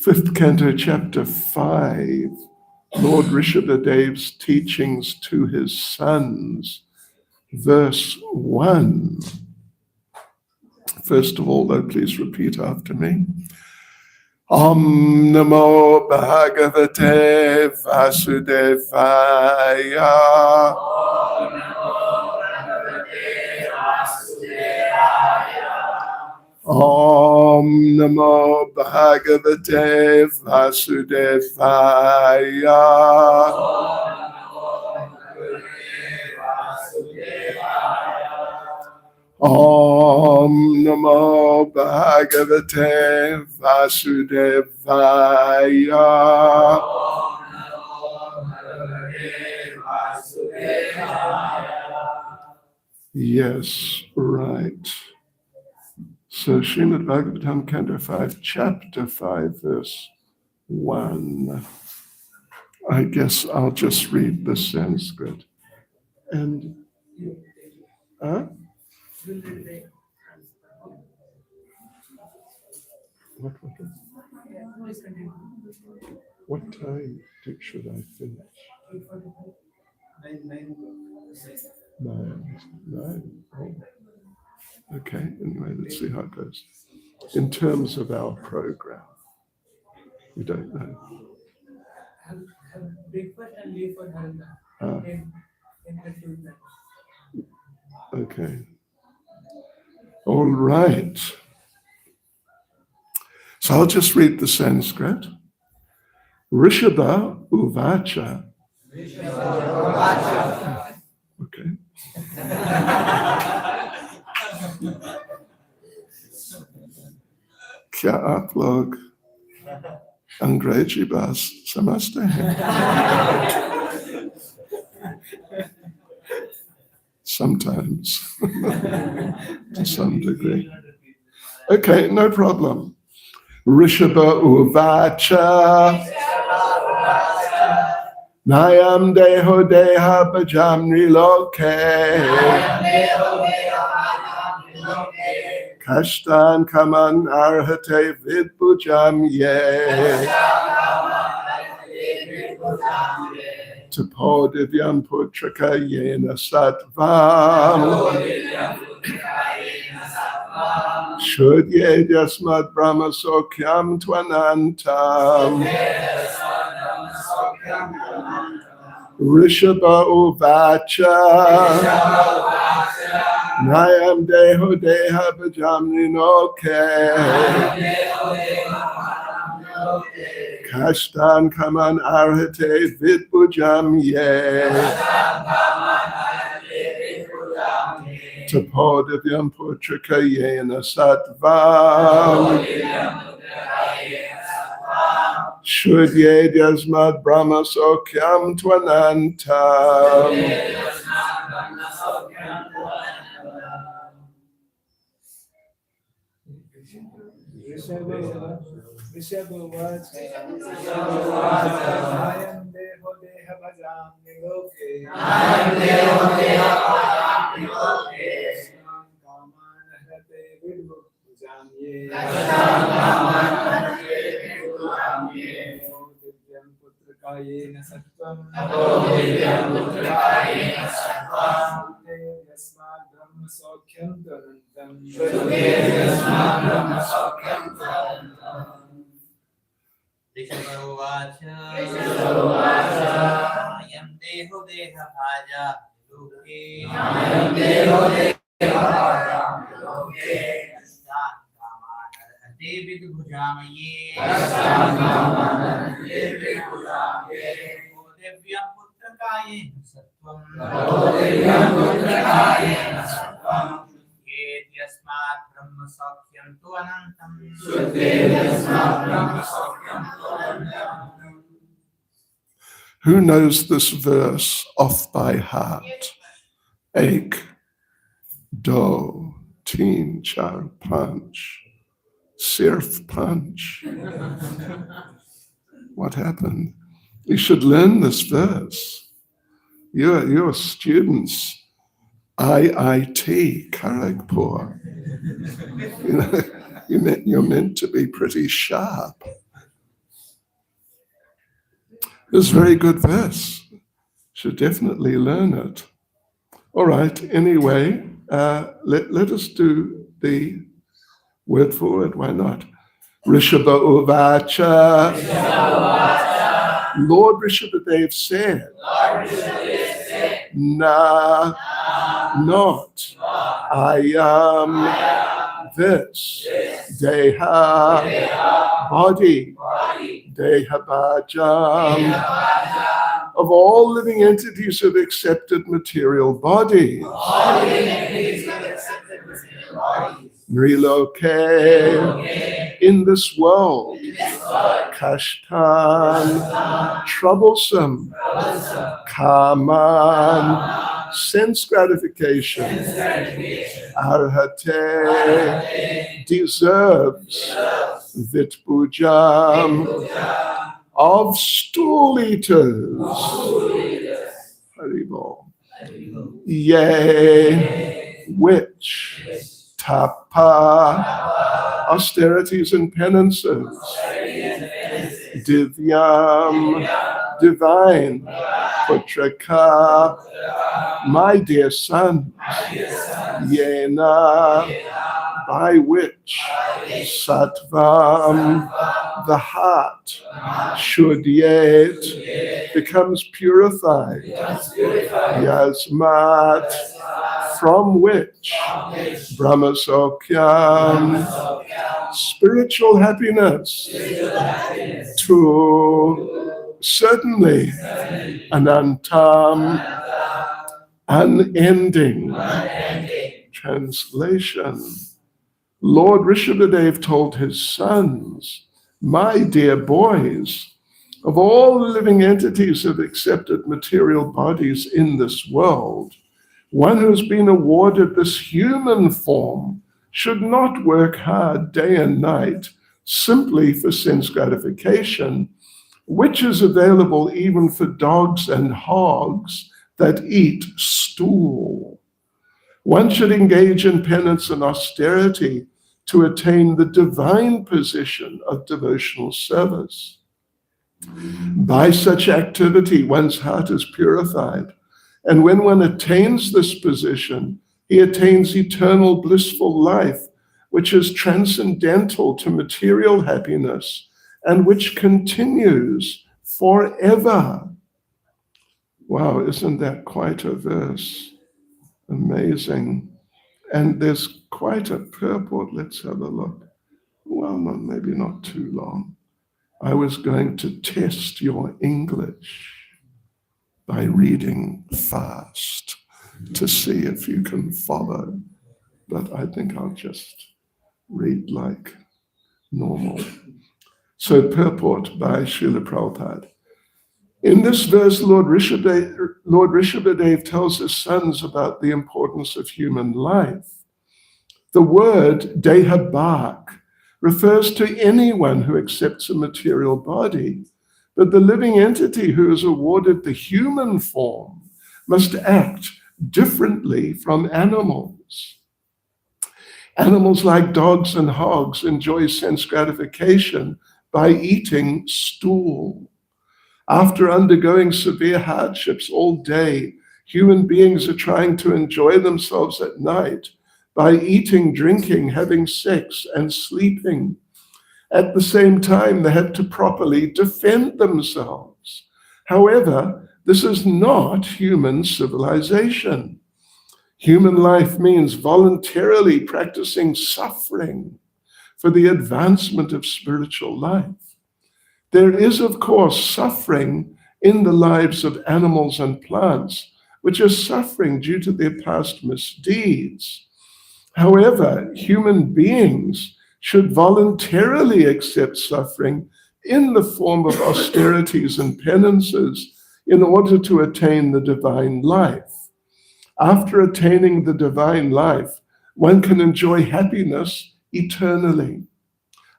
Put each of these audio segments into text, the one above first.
5th Canto, Chapter 5, Lord Rishabhadev's teachings to his sons, verse 1. First of all, though, please repeat after me. Om Namo Bhagavate Vasudevaya. Om Namo Bhagavate Vasudevaya. Om Namo Bhagavate Vasudevaya. Om Namo Bhagavate Vasudevaya. Yes, right. So Srimad Bhagavatam, Canto 5, Chapter 5, verse 1. I guess I'll just read the Sanskrit. And, What time should I finish? 9. Oh. Okay, anyway, let's see how it goes. In terms of our program, we don't know. Have breakfast and leave for Dharma. Okay. All right. So I'll just read the Sanskrit. Rishabha Uvacha. Okay. क्या आप लोग अंग्रेजी बात समझते हैं? Sometimes, to some degree. Okay, no problem. Rishabha Uvacha. Nayam deho deha bhajamri loke. Kashtan kaman arhate vidbhujam ye. Tapo divyam putraka yena satvam. Shudye jasmad brahma sokyam tvanantam. Rishabha Uvacha. Nayam deho deha bhajamni noke. Kashtan kaman arhate vidbhujam ye. Tapo divyam putraka yena satvam. Shudye jasmad brahma sokyam tvanantam. Who knows this verse off by heart? Ek, do, teen, char, panch. Sirf punch. What happened? You should learn this verse. You're students. IIT, Kharagpur. You're meant to be pretty sharp. It's a very good verse. Should definitely learn it. All right, anyway, let us do the word for word, why not? Rishabha Uvacha. Lord Rishabhadev said, Na, not, I am this, Deha, body, Deha Bhajam. Of all living entities have accepted material bodies. Nriloke, in this world, Kashtan, troublesome, Kaman, sense gratification, Arhate, deserves, Vitpujam, of stool eaters. Haribol. Yea, which tapa, austerities and penances, divyam, divine, putraka, my dear son, yena, by which sattvam, the heart, shudyet, becomes purified, yasmat, from which brahmasokyam, spiritual happiness, to certainly anantam, unending. Translation. Lord Rishabhadev told his sons, my dear boys, of all the living entities who have accepted material bodies in this world, one who has been awarded this human form should not work hard day and night simply for sense gratification, which is available even for dogs and hogs that eat stool. One should engage in penance and austerity to attain the divine position of devotional service. By such activity, one's heart is purified, and when one attains this position, he attains eternal blissful life, which is transcendental to material happiness and which continues forever. Wow, isn't that quite a verse? Amazing. And there's quite a purport. Let's have a look. Well, maybe not too long. I was going to test your English by reading fast to see if you can follow. But I think I'll just read like normal. So, purport by Srila Prabhupada. In this verse, Lord Rishabhadev tells his sons about the importance of human life. The word dehabhak refers to anyone who accepts a material body, but the living entity who is awarded the human form must act differently from animals. Animals like dogs and hogs enjoy sense gratification by eating stool. After undergoing severe hardships all day, human beings are trying to enjoy themselves at night by eating, drinking, having sex, and sleeping. At the same time, they have to properly defend themselves. However, this is not human civilization. Human life means voluntarily practicing suffering for the advancement of spiritual life. There is, of course, suffering in the lives of animals and plants, which are suffering due to their past misdeeds. However, human beings should voluntarily accept suffering in the form of austerities and penances in order to attain the divine life. After attaining the divine life, one can enjoy happiness eternally.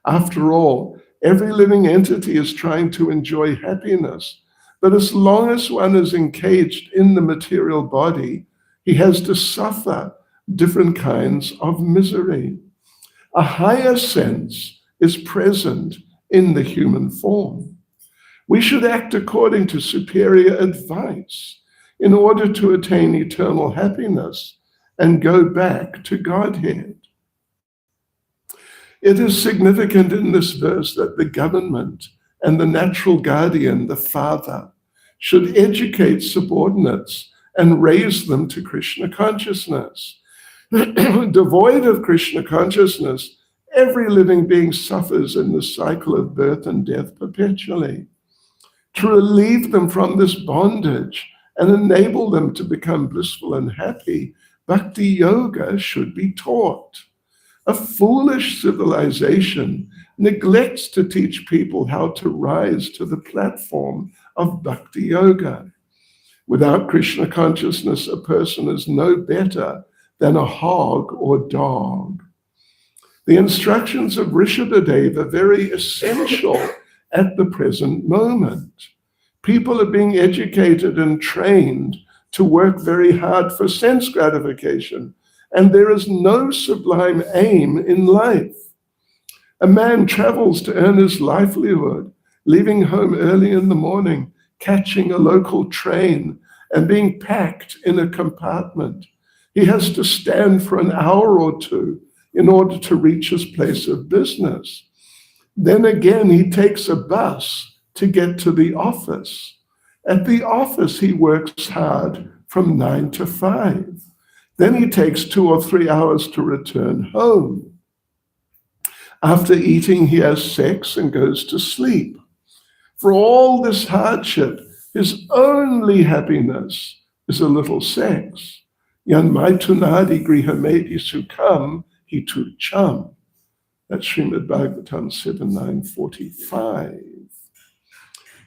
After all, every living entity is trying to enjoy happiness, but as long as one is encaged in the material body, he has to suffer different kinds of misery. A higher sense is present in the human form. We should act according to superior advice in order to attain eternal happiness and go back to Godhead. It is significant in this verse that the government and the natural guardian, the father, should educate subordinates and raise them to Krishna consciousness. Devoid of Krishna consciousness, every living being suffers in the cycle of birth and death perpetually. To relieve them from this bondage and enable them to become blissful and happy, bhakti yoga should be taught. A foolish civilization neglects to teach people how to rise to the platform of bhakti yoga. Without Krishna consciousness, a person is no better than a hog or dog. The instructions of Rishabhadev are very essential at the present moment. People are being educated and trained to work very hard for sense gratification, and there is no sublime aim in life. A man travels to earn his livelihood, leaving home early in the morning, catching a local train, and being packed in a compartment. He has to stand for an hour or two in order to reach his place of business. Then again, he takes a bus to get to the office. At the office, he works hard from 9 to 5. Then he takes 2 or 3 hours to return home. After eating, he has sex and goes to sleep. For all this hardship, his only happiness is a little sex. Yan mai tunadi grihamedi sukam hitu cham. That's Srimad Bhagavatam 7.9.45.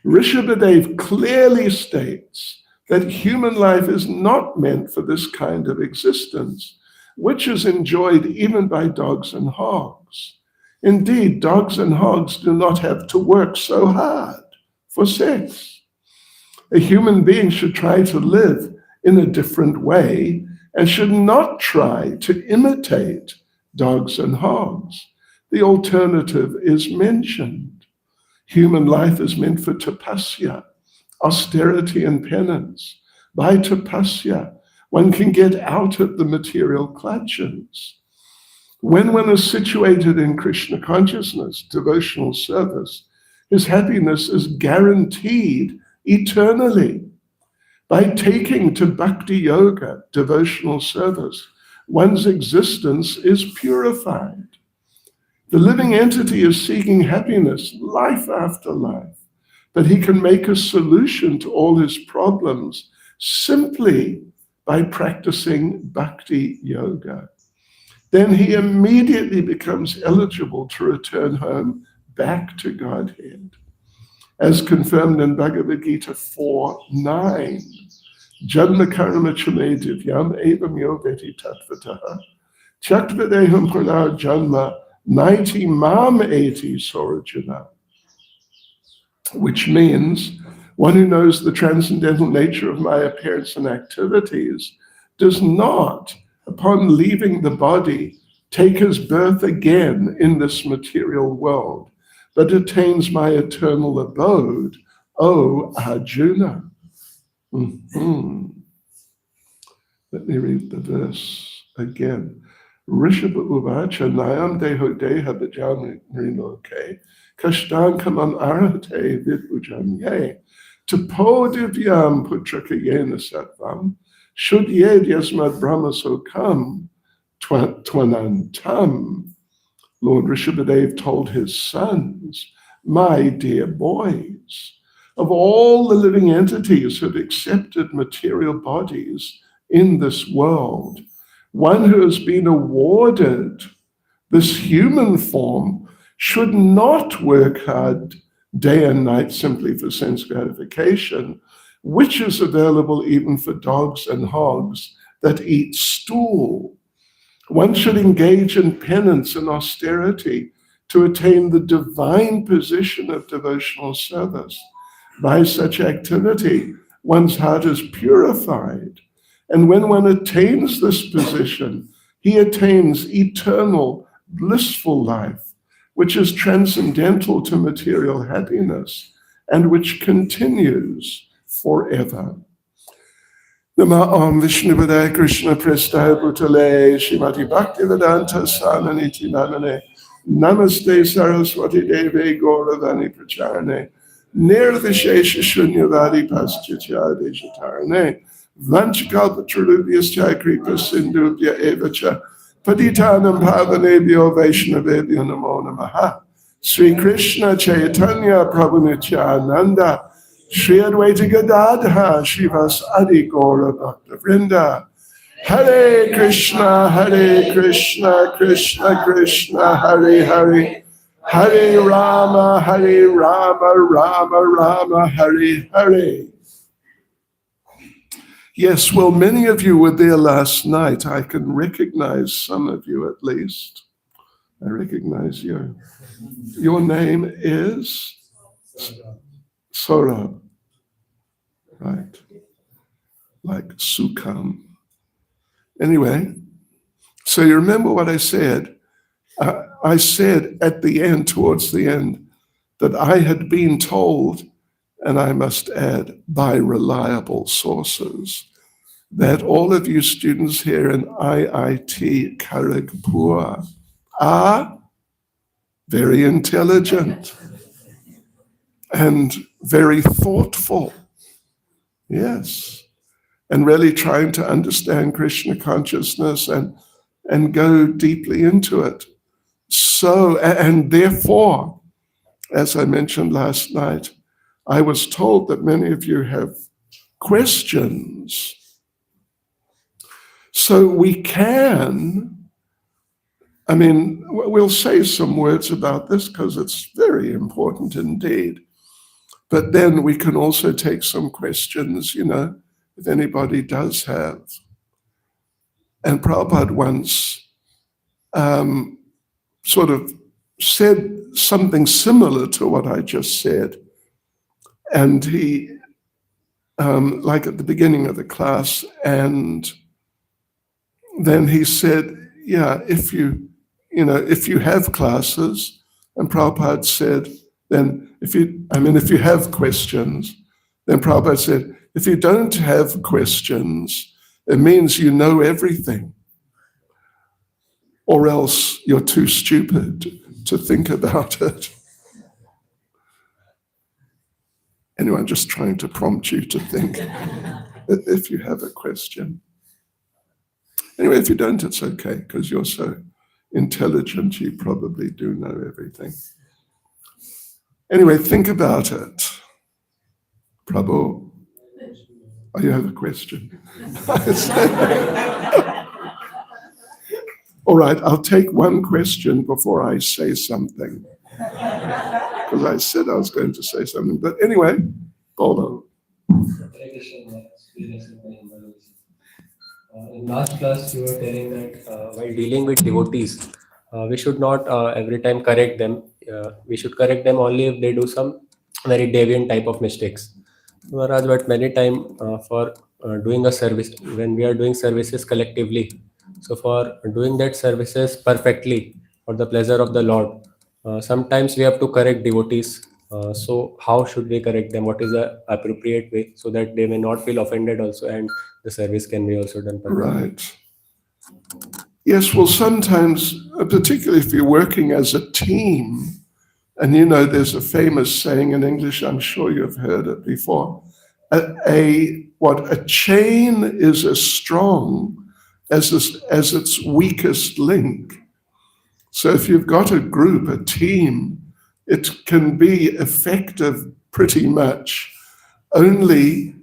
Rishabhadev clearly states that human life is not meant for this kind of existence, which is enjoyed even by dogs and hogs. Indeed, dogs and hogs do not have to work so hard for sex. A human being should try to live in a different way and should not try to imitate dogs and hogs. The alternative is mentioned. Human life is meant for tapasya, austerity and penance. By tapasya, one can get out of the material clutches. When one is situated in Krishna consciousness, devotional service, his happiness is guaranteed eternally. By taking to bhakti yoga, devotional service, one's existence is purified. The living entity is seeking happiness life after life, but he can make a solution to all his problems simply by practicing bhakti yoga. Then he immediately becomes eligible to return home back to Godhead. As confirmed in Bhagavad Gita 4.9, Janma karma chame divyam evam yo veti tatvataha chakvideham pranar janma naiti mam eti sorajana, which means one who knows the transcendental nature of my appearance and activities does not, upon leaving the body, take his birth again in this material world, but attains my eternal abode, O Arjuna. Let me read the verse again. Rishabha uvacha nayam deho deha bhajan rinoke kashtan kamam arhate vidujam ye tapo divyam putraka yena sattvam shudyed yasmad brahma sokam twanantam. Lord Rishabhadev told his sons, my dear boys, of all the living entities who have accepted material bodies in this world, one who has been awarded this human form should not work hard day and night simply for sense gratification, which is available even for dogs and hogs that eat stool. One should engage in penance and austerity to attain the divine position of devotional service. By such activity, one's heart is purified. And when one attains this position, he attains eternal, blissful life, which is transcendental to material happiness and which continues forever. Nama Om Vishnu Padaya Krishna Prestaya Bhutale Shrimati Bhakti Vedanta Sananiti Namane Namaste Saraswati Devi Gauravani Pracharane Nirvishesha Shunyavadi Paschitya Deshatarane Vanchakalpatrulubyas Kripa Sindhubhya Evacha Patitanam Pavanebhyo Vaishnavebhyo Namo Namaha Sri Krishna Chaitanya Prabhu Nityananda Shri Advaita Gadadha Shivas Adi Gaura Bhakta Vrinda Hare Krishna Krishna Krishna Hare Hare Hare Rama Rama Rama Hare Hare. Yes, well, many of you were there last night. I can recognize some of you at least. I recognize you. Your name is Saurabh, right? Like Sukam. Anyway, so you remember what I said? I said at the end, towards the end, that I had been told, and I must add, by reliable sources, that all of you students here in IIT Kharagpur are very intelligent and very thoughtful. Yes. And really trying to understand Krishna consciousness and go deeply into it. So, and therefore, as I mentioned last night, I was told that many of you have questions. So we can, we'll say some words about this because it's very important indeed. But then we can also take some questions, if anybody does have. And Prabhupada once sort of said something similar to what I just said. And he, like at the beginning of the class, and then he said, yeah, if you have classes, and Prabhupada said, then if you have questions, then Prabhupada said, if you don't have questions, it means you know everything. Or else you're too stupid to think about it. Anyway, I'm just trying to prompt you to think if you have a question. Anyway, if you don't, it's okay, because you're so intelligent, you probably do know everything. Anyway, think about it. Prabhu, you have a question? All right, I'll take one question before I say something. Because I said I was going to say something. But anyway, Bolo. In last class, you were telling that while dealing with devotees, we should not every time correct them. We should correct them only if they do some very deviant type of mistakes. Whereas, but many times for doing a service, when we are doing services collectively, so for doing that services perfectly for the pleasure of the Lord, sometimes we have to correct devotees. So how should we correct them? What is the appropriate way so that they may not feel offended also, and the service can be also done perfectly? Right. Yes, well, sometimes, particularly if you're working as a team, and there's a famous saying in English, I'm sure you've heard it before, a chain is as strong as its weakest link. So if you've got a group, a team, it can be effective pretty much only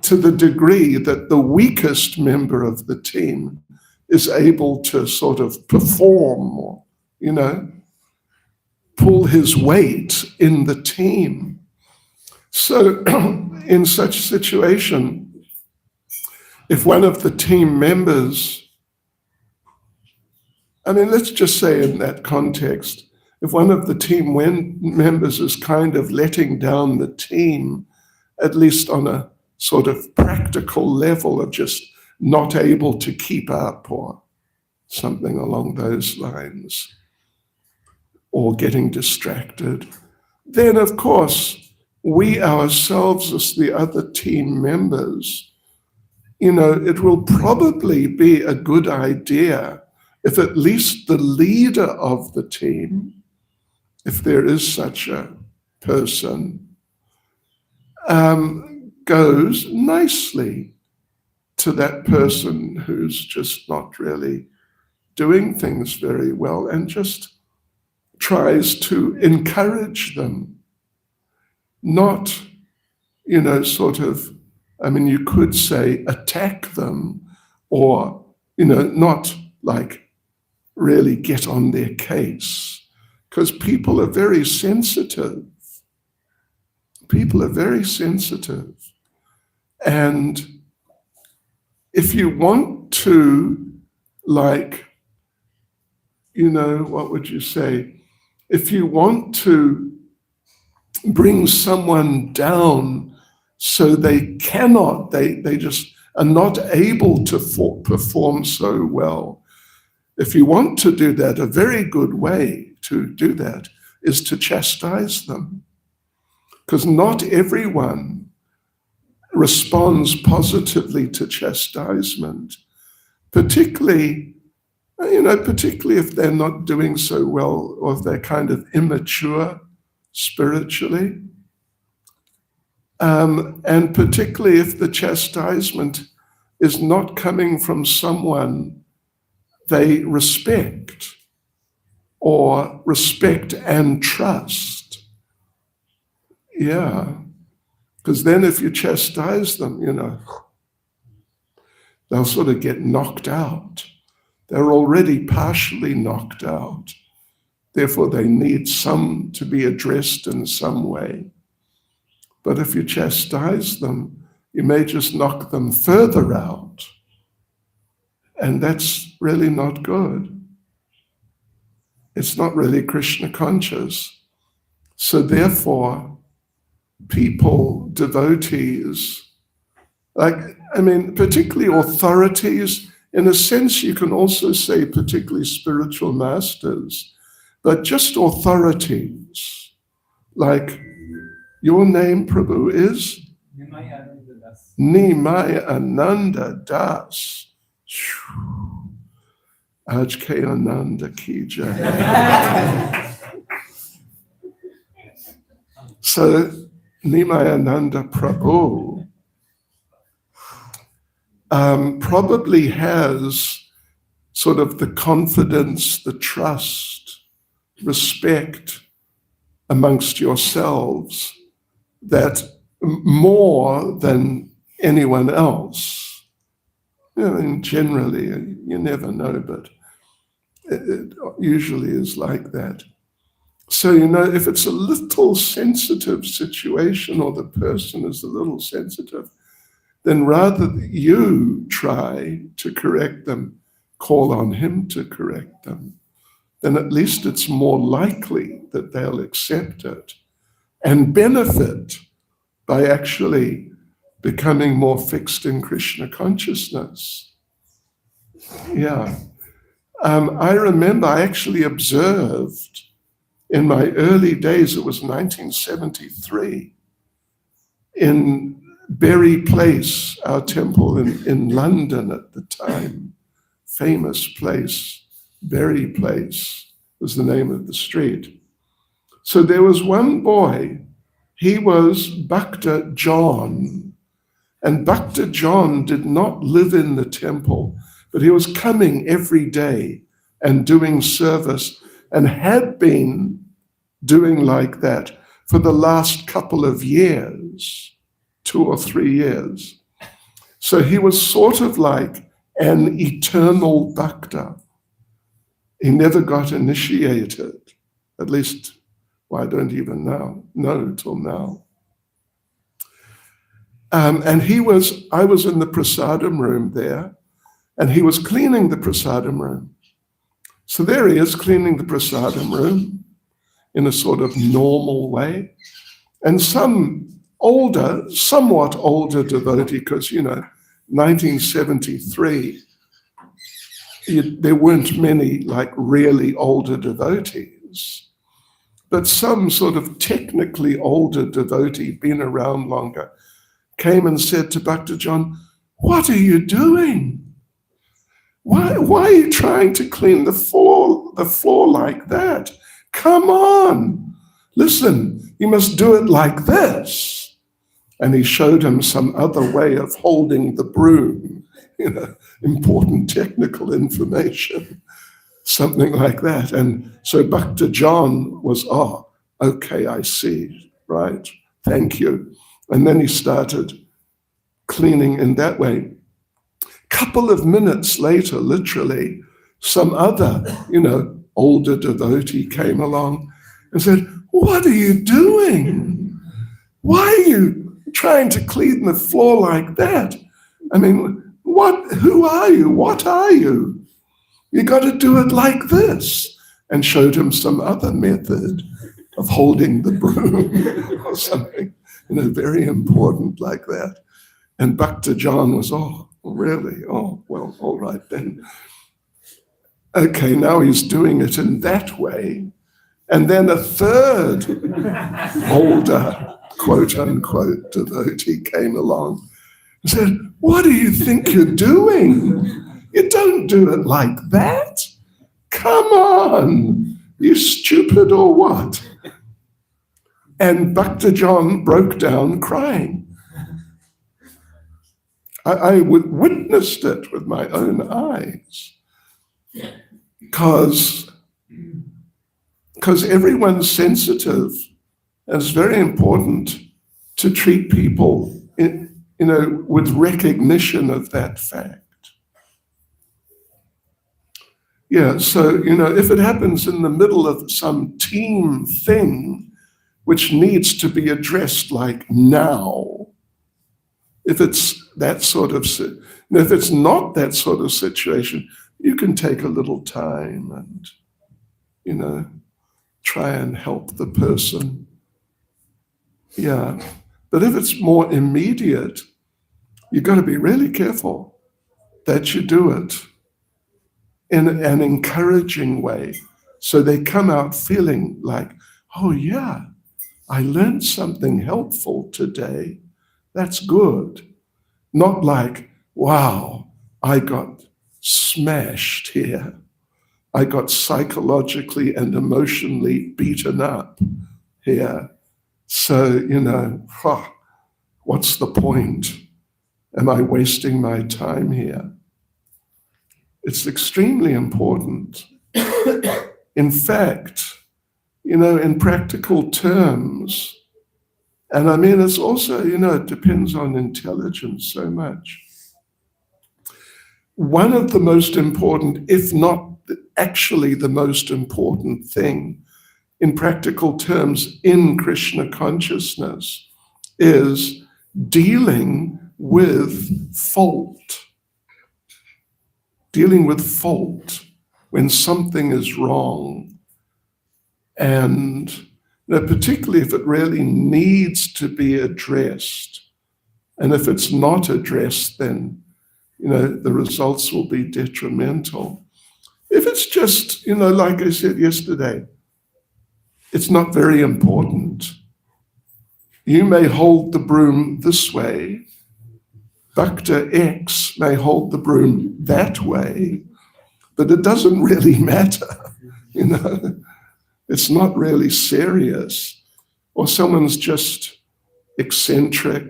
to the degree that the weakest member of the team is able to sort of perform or, pull his weight in the team. So in such situation, if one of the team members, let's just say in that context, if one of the team members is kind of letting down the team, at least on a sort of practical level of just not able to keep up or something along those lines, or getting distracted, then of course we ourselves as the other team members, it will probably be a good idea if at least the leader of the team, if there is such a person, goes nicely to that person who's just not really doing things very well and just tries to encourage them, not, you could say attack them or, not like really get on their case, because people are very sensitive. People are very sensitive. And if you want to, what would you say? If you want to bring someone down so they just are not able to perform so well, if you want to do that, a very good way to do that is to chastise them. Because not everyone responds positively to chastisement, particularly if they're not doing so well or if they're kind of immature spiritually. And particularly if the chastisement is not coming from someone they respect and trust. Yeah. Because then if you chastise them, they'll sort of get knocked out. They're already partially knocked out. Therefore, they need to be addressed in some way. But if you chastise them, you may just knock them further out. And that's really not good. It's not really Krishna conscious. So therefore, people, devotees, particularly authorities, in a sense you can also say particularly spiritual masters, but just authorities, like your name, Prabhu, is? Nimai Ananda Das. Aj ke Ananda ki jai. So, Nimai Ananda Prabhu probably has sort of the confidence, the trust, respect amongst yourselves that more than anyone else. Generally, you never know, but it usually is like that. So, if it's a little sensitive situation or the person is a little sensitive, then rather than you try to correct them, call on him to correct them, then at least it's more likely that they'll accept it and benefit by actually becoming more fixed in Krishna consciousness. Yeah. I remember I actually observed in my early days, it was 1973, in Berry Place, our temple in London at the time, famous place, Berry Place was the name of the street. So there was one boy, he was Bhakti John, and Bhakti John did not live in the temple, but he was coming every day and doing service and had been doing like that for the last couple of years, 2 or 3 years. So he was sort of like an eternal bhakta. He never got initiated, at least, I don't even know till now. And I was in the prasadam room there, and he was cleaning the prasadam room. So there he is cleaning the prasadam room in a sort of normal way. And some somewhat older devotee, because, 1973, there weren't many like really older devotees. But some sort of technically older devotee, been around longer, came and said to Bhakti John, "What are you doing? Why are you trying to clean the floor like that? Come on, listen, you must do it like this." And he showed him some other way of holding the broom, important technical information, something like that. And so Bhakti John was, "Oh, okay, I see, right, thank you." And then he started cleaning in that way. Couple of minutes later, literally, some other, older devotee came along and said, "What are you doing? Why are you trying to clean the floor like that? I mean, who are you? What are you? You got to do it like this." And showed him some other method of holding the broom or something, very important like that. And Bhakti John was, "Oh, really? Oh, well, all right then." Okay, now he's doing it in that way. And then a third older, quote unquote, devotee came along and said, "What do you think you're doing? You don't do it like that. Come on, you stupid or what?" And Bhakti John broke down crying. I witnessed it with my own eyes, because everyone's sensitive, and it's very important to treat people with recognition of that fact. Yeah, so if it happens in the middle of some team thing which needs to be addressed like now, if it's that sort of, if it's not that sort of situation, you can take a little time and, try and help the person. Yeah. But if it's more immediate, you've got to be really careful that you do it in an encouraging way, so they come out feeling like, "Oh yeah, I learned something helpful today. That's good." Not like, "Wow, I got smashed here. I got psychologically and emotionally beaten up here. So, what's the point? Am I wasting my time here?" It's extremely important. In fact, in practical terms, and I mean, it's also, it depends on intelligence so much. One of the most important, if not actually the most important thing in practical terms in Krishna consciousness is dealing with fault. Dealing with fault when something is wrong. And particularly if it really needs to be addressed. And if it's not addressed, then the results will be detrimental. If it's just, like I said yesterday, it's not very important. You may hold the broom this way. Bhakta X may hold the broom that way, but it doesn't really matter, It's not really serious. Or someone's just eccentric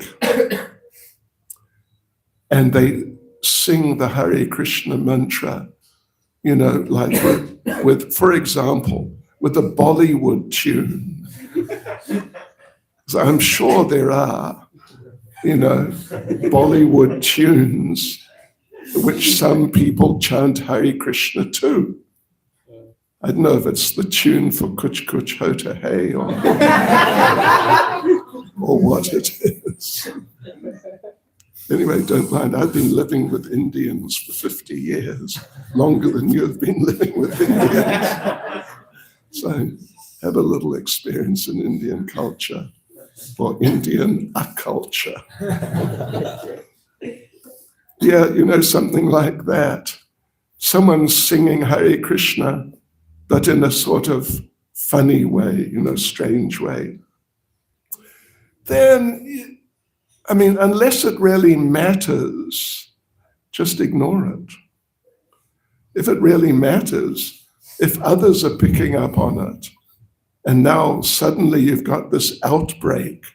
and they sing the Hare Krishna mantra, like with, for example, with a Bollywood tune. So I'm sure there are, Bollywood tunes which some people chant Hare Krishna to. I don't know if it's the tune for Kuch Kuch Hota Hai or what it is. Anyway, don't mind. I've been living with Indians for 50 years, longer than you've been living with Indians. So I have a little experience in Indian culture, or Indian culture. Yeah, something like that. Someone's singing Hare Krishna, but in a sort of funny way, strange way, then, unless it really matters, just ignore it. If it really matters, if others are picking up on it, and now suddenly you've got this outbreak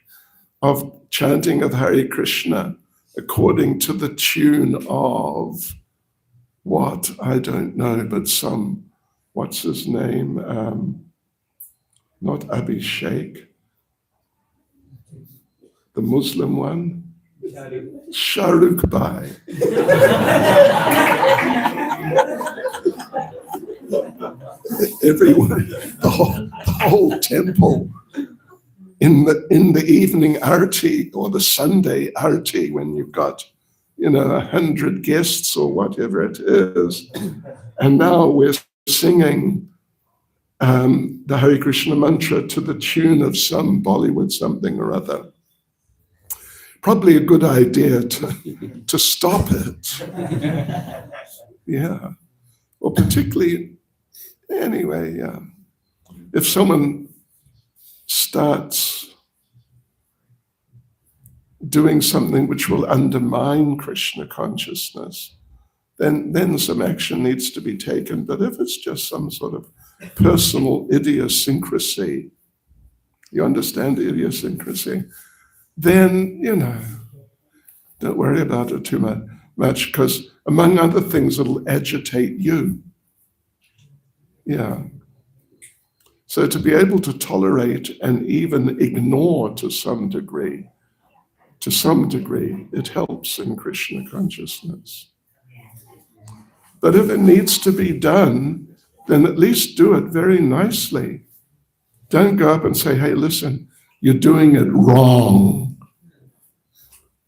of chanting of Hare Krishna according to the tune of what? I don't know, but what's his name? Not Abhishek, the Muslim one. Shahrukh Bhai. Everyone, the whole temple in the evening arti or the Sunday arti, when you've got 100 guests or whatever it is, and now we're singing the Hare Krishna mantra to the tune of some Bollywood something or other. Probably a good idea to stop it. Yeah. Or particularly, anyway, yeah. If someone starts doing something which will undermine Krishna consciousness, then some action needs to be taken. But if it's just some sort of personal idiosyncrasy, you understand idiosyncrasy, then, don't worry about it too much, because among other things, it'll agitate you. Yeah. So to be able to tolerate and even ignore to some degree, it helps in Krishna consciousness. But if it needs to be done, then at least do it very nicely. Don't go up and say, hey, listen, you're doing it wrong.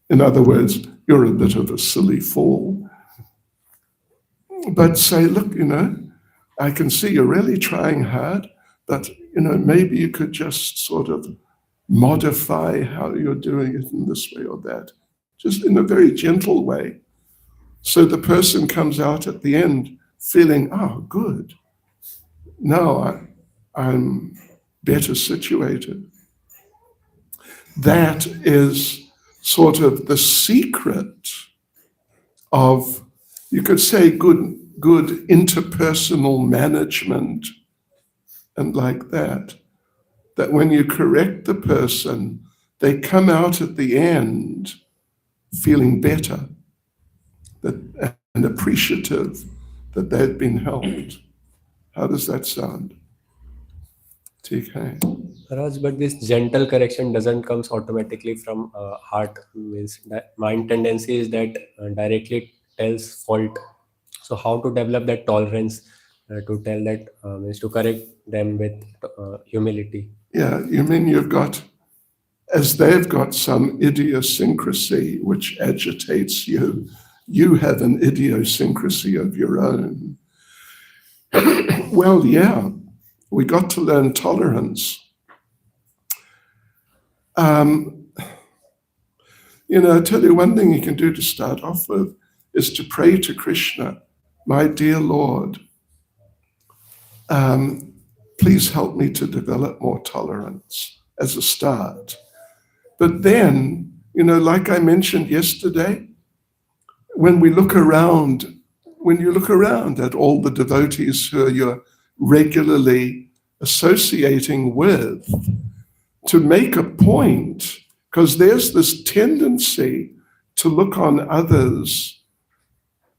In other words, you're a bit of a silly fool. But say, look, I can see you're really trying hard, but, maybe you could just sort of modify how you're doing it in this way or that, just in a very gentle way. So the person comes out at the end feeling, oh, good. Now I'm better situated. That is sort of the secret of, you could say, good interpersonal management and like that when you correct the person, they come out at the end feeling better and appreciative that they've been helped. How does that sound? TK. Raj, but this gentle correction doesn't come automatically from heart. Means that mind tendency is that directly tells fault. So how to develop that tolerance to tell that means to correct them with humility. Yeah, you mean you've got, as they've got some idiosyncrasy which agitates you, you have an idiosyncrasy of your own. Well, yeah, we got to learn tolerance. I tell you, one thing you can do to start off with is to pray to Krishna, my dear Lord, please help me to develop more tolerance as a start. But then, like I mentioned yesterday, when you look around at all the devotees who you're regularly associating with, to make a point, because there's this tendency to look on others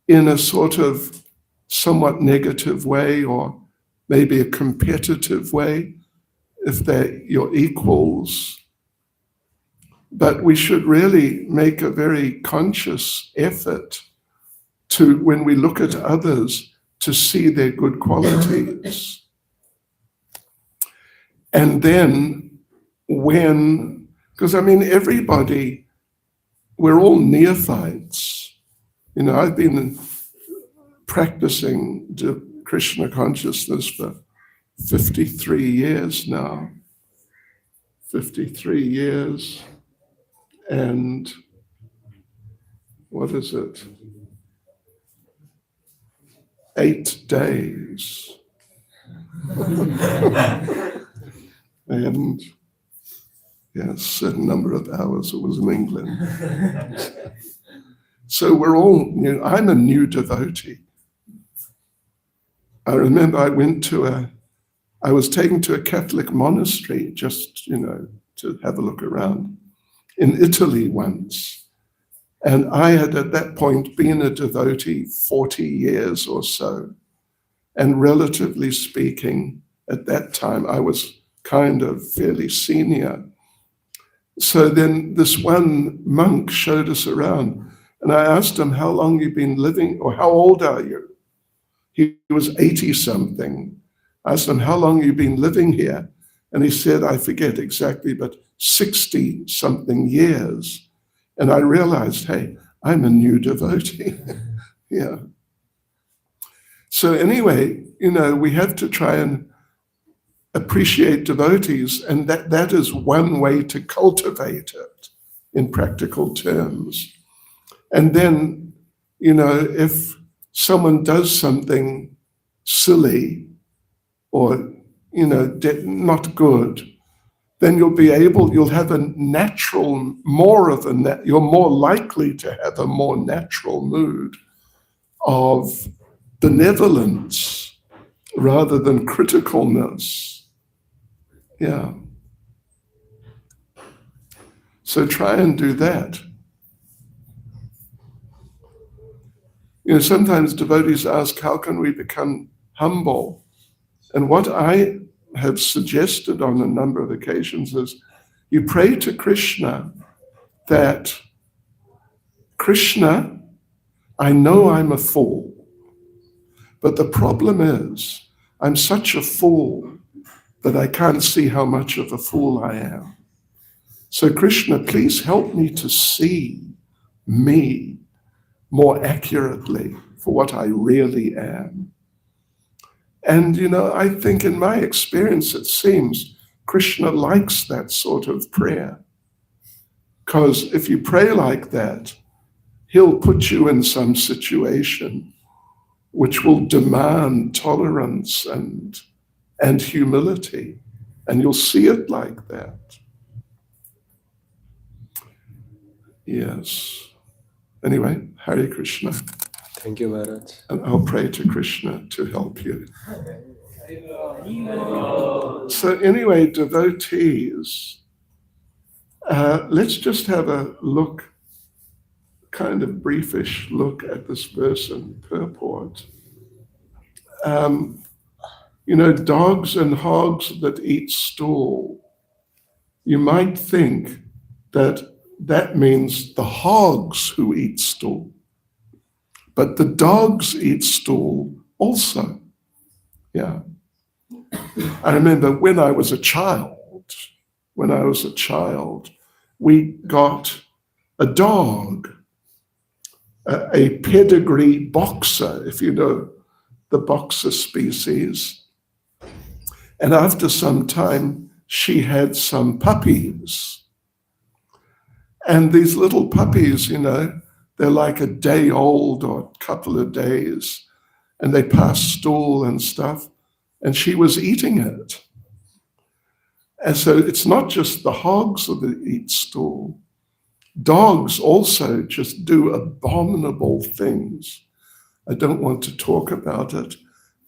in a sort of somewhat negative way, or maybe a competitive way, if they're your equals. But we should really make a very conscious effort to, when we look at others, to see their good qualities. And then because everybody, we're all neophytes. I've been practicing Krishna consciousness for 53 years now. 53 years. And what is it? 8 days. And a certain number of hours it was in England. So we're all, I'm a new devotee. I remember I was taken to a Catholic monastery just, to have a look around in Italy once. And I had at that point been a devotee 40 years or so. And relatively speaking, at that time, I was kind of fairly senior. So then this one monk showed us around, and I asked him, how long you've been living, or how old are you? He was 80 something. I asked him, how long you've been living here? And he said, I forget exactly, but 60 something years. And I realized, hey, I'm a new devotee. Yeah. So anyway, we have to try and appreciate devotees, and that is one way to cultivate it in practical terms. And then, if someone does something silly or, not good, then you'll have a natural, you're more likely to have a more natural mood of benevolence rather than criticalness. Yeah. So try and do that. Sometimes devotees ask, how can we become humble? And what I have suggested on a number of occasions is you pray to Krishna that, Krishna, I know I'm a fool, but the problem is I'm such a fool that I can't see how much of a fool I am. So Krishna, please help me to see me more accurately for what I really am. And, I think in my experience, it seems Krishna likes that sort of prayer. Because if you pray like that, he'll put you in some situation which will demand tolerance and humility. And you'll see it like that. Yes. Anyway, Hare Krishna. Thank you, Maharaj. And I'll pray to Krishna to help you. So anyway, devotees, let's just have a look, kind of briefish look at this verse and purport. Dogs and hogs that eat stool. You might think that means the hogs who eat stool. But the dogs eat stool also. Yeah. I remember when I was a child, we got a dog, a pedigree boxer, if you know the boxer species. And after some time, she had some puppies. And these little puppies, they're like a day old or a couple of days, and they pass stool and stuff, and she was eating it. And so it's not just the hogs that eat stool. Dogs also just do abominable things. I don't want to talk about it,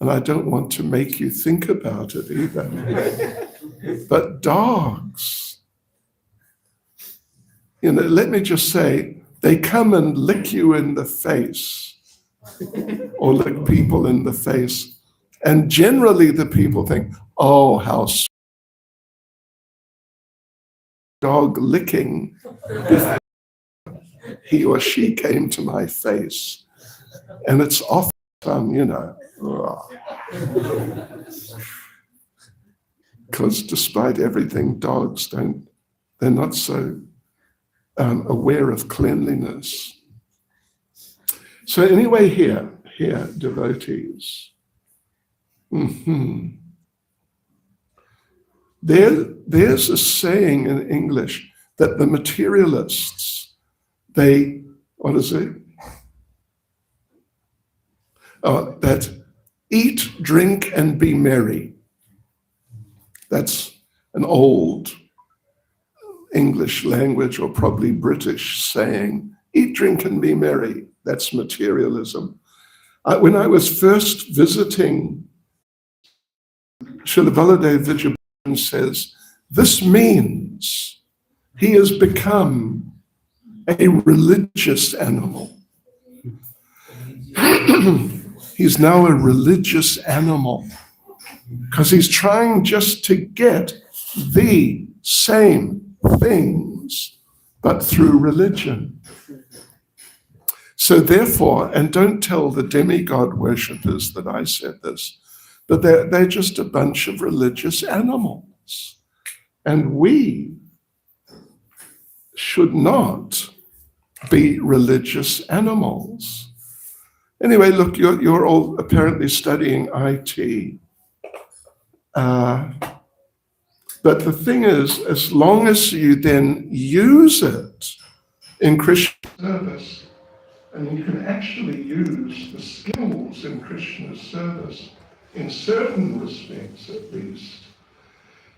and I don't want to make you think about it either. But dogs, let me just say, they come and lick you in the face or lick people in the face. And generally the people think, oh, how dog licking. He or she came to my face. And it's often, because despite everything, dogs they're not so aware of cleanliness. So anyway, here, devotees. There's a saying in English that the materialists, what is it? That eat, drink, and be merry. That's an old English language or probably British saying, eat, drink, and be merry. That's materialism. When I was first visiting, Srila Baladev Vijayabhavan says, this means he has become a religious animal. He's now a religious animal because he's trying just to get the same things, but through religion. So therefore, and don't tell the demigod worshippers that I said this, but they're just a bunch of religious animals. And we should not be religious animals. Anyway, look, you're all apparently studying IT. But the thing is, as long as you then use it in Krishna service, and you can actually use the skills in Krishna's service in certain respects at least.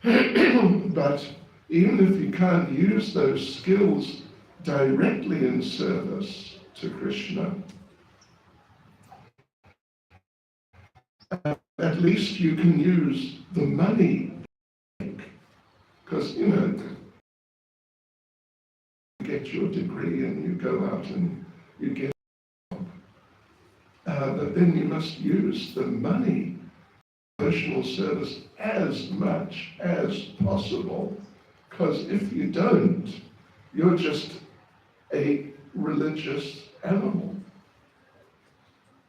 But even if you can't use those skills directly in service to Krishna, at least you can use the money, because, you get your degree and you go out and you get but then you must use the money devotional service as much as possible, because if you don't, you're just a religious animal.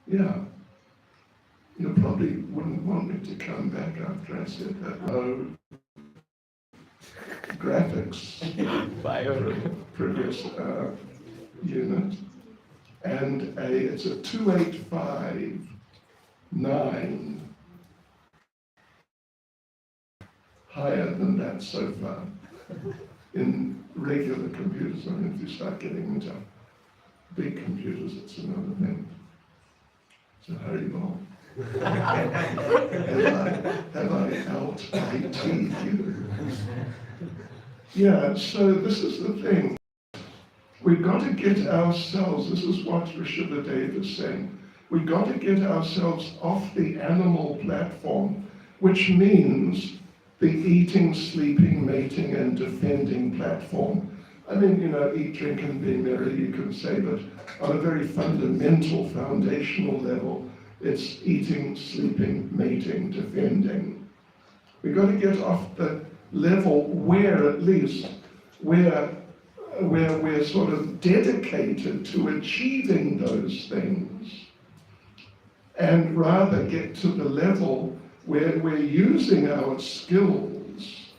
Yeah. You probably wouldn't want me to come back after I said that. Low graphics previous unit, and it's a 2859, higher than that so far in regular computers. I mean, if you start getting into big computers, it's another thing. So hurry on. have I out IT you? Yeah, so this is the thing. We've got to get ourselves, this is what Rishabhadev is saying, we've got to get ourselves off the animal platform, which means the eating, sleeping, mating, and defending platform. I mean, eat, drink, and be merry, you can say, but on a very fundamental, foundational level, it's eating, sleeping, mating, defending. We've got to get off the level where, at least, where we're sort of dedicated to achieving those things, and rather get to the level where we're using our skills,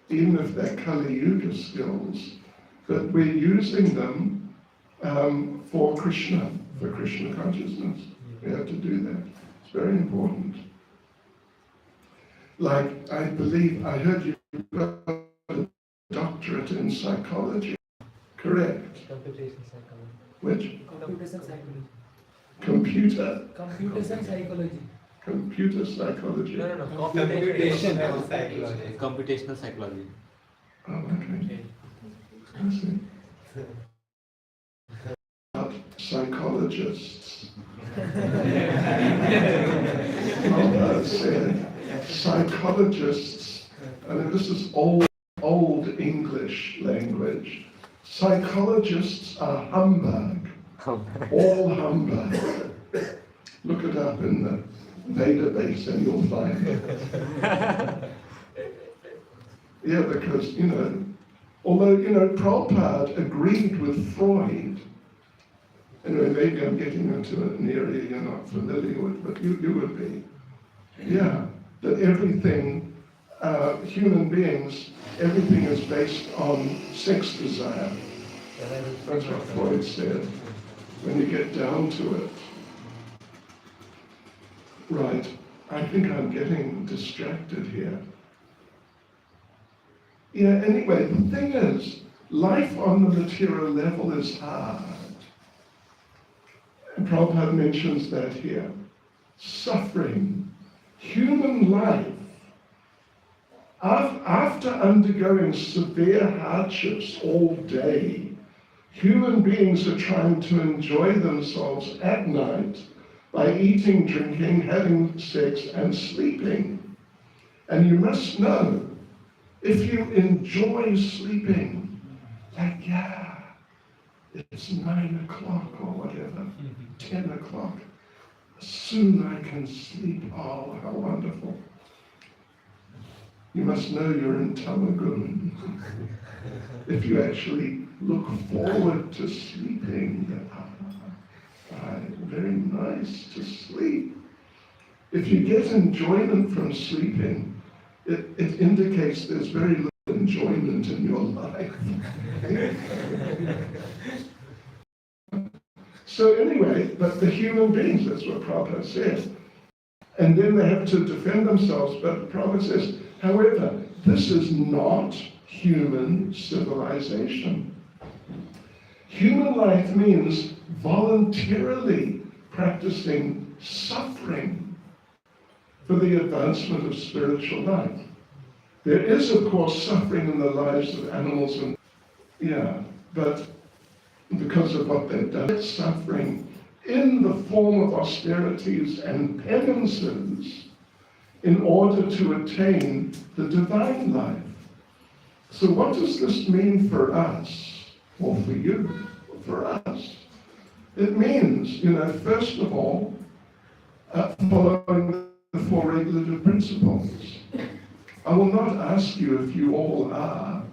even if they're Kali Yuga skills, but we're using them for Krishna consciousness. We have to do that. It's very important. Like, I believe, I heard you got a doctorate in psychology. Correct. Computational psychology. Which? Computational psychology. Computer psychology. Computer psychology. No. Computational psychology. Computational psychology. Oh, okay. I see. Psychologists. Said psychologists, I mean, this is old English language. Psychologists are humbug. All humbug. Look it up in the database and you'll find it. Yeah, because, although, Prabhupada agreed with Freud. Anyway, maybe I'm getting into an area you're not familiar with, but you would be. Yeah, that everything, human beings, everything is based on sex desire. That's what Freud said, when you get down to it. Right, I think I'm getting distracted here. Yeah, anyway, the thing is, life on the material level is hard. And Prabhupada mentions that here. Suffering. Human life After undergoing severe hardships all day, human beings are trying to enjoy themselves at night by eating, drinking, having sex, and sleeping. And you must know, if you enjoy sleeping, like, yeah, it's 9 o'clock or whatever, 10 o'clock, soon I can sleep, oh, how wonderful. You must know you're in Tamagun. If you actually look forward to sleeping, very nice to sleep. If you get enjoyment from sleeping, it indicates there's very little enjoyment in your life. So anyway, but the human beings, that's what Prabhupada says. And then they have to defend themselves, but Prabhupada says, however, this is not human civilization. Human life means voluntarily practicing suffering for the advancement of spiritual life. There is, of course, suffering in the lives of animals, and but because of what they've done, suffering in the form of austerities and penances in order to attain the divine life. So what does this mean for us, or for you, for us? It means, first of all, following the four regulative principles. I will not ask you if you all are.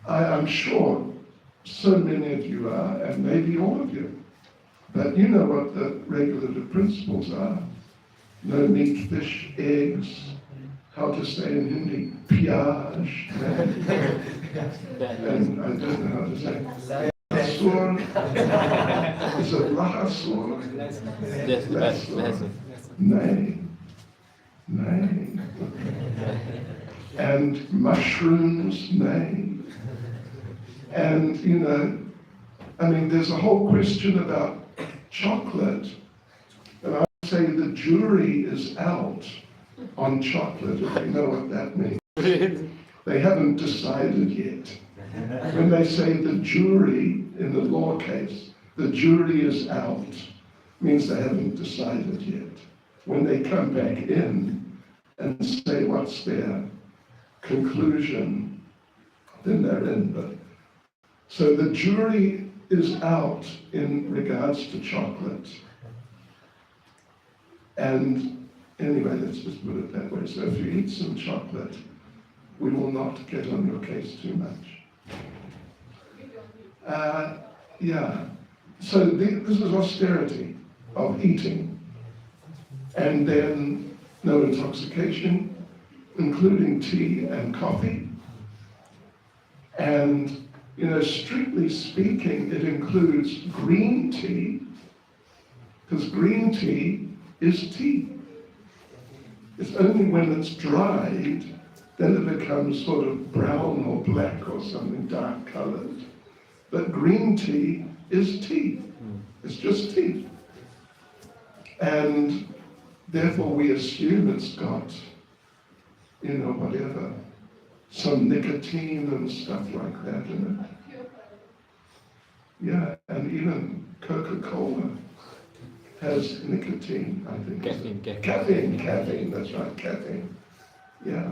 I'm sure so many of you are, and maybe all of you. But you know what the regulative principles are. No meat, fish, eggs, how to say in Hindi, piyaj, and I don't know how to say, lahasur, is it lahasur? Yes, lahasur. Nay. And mushrooms, nay. And, there's a whole question about chocolate. And I would say the jury is out on chocolate, if you know what that means. They haven't decided yet. When they say the jury in the law case, the jury is out, means they haven't decided yet. When they come back in and say what's their conclusion, then they're in. But so the jury is out in regards to chocolate. And anyway, let's just put it that way. So if you eat some chocolate, we will not get on your case too much. So this is austerity of eating. And then no intoxication, including tea and coffee. And strictly speaking, it includes green tea, because green tea is tea. It's only when it's dried, then it becomes sort of brown or black or something dark colored. But green tea is tea. It's just tea. And therefore we assume it's got, whatever, some nicotine and stuff like that in it. Yeah, and even Coca-Cola has nicotine, I think. Caffeine, that's right, caffeine. Yeah.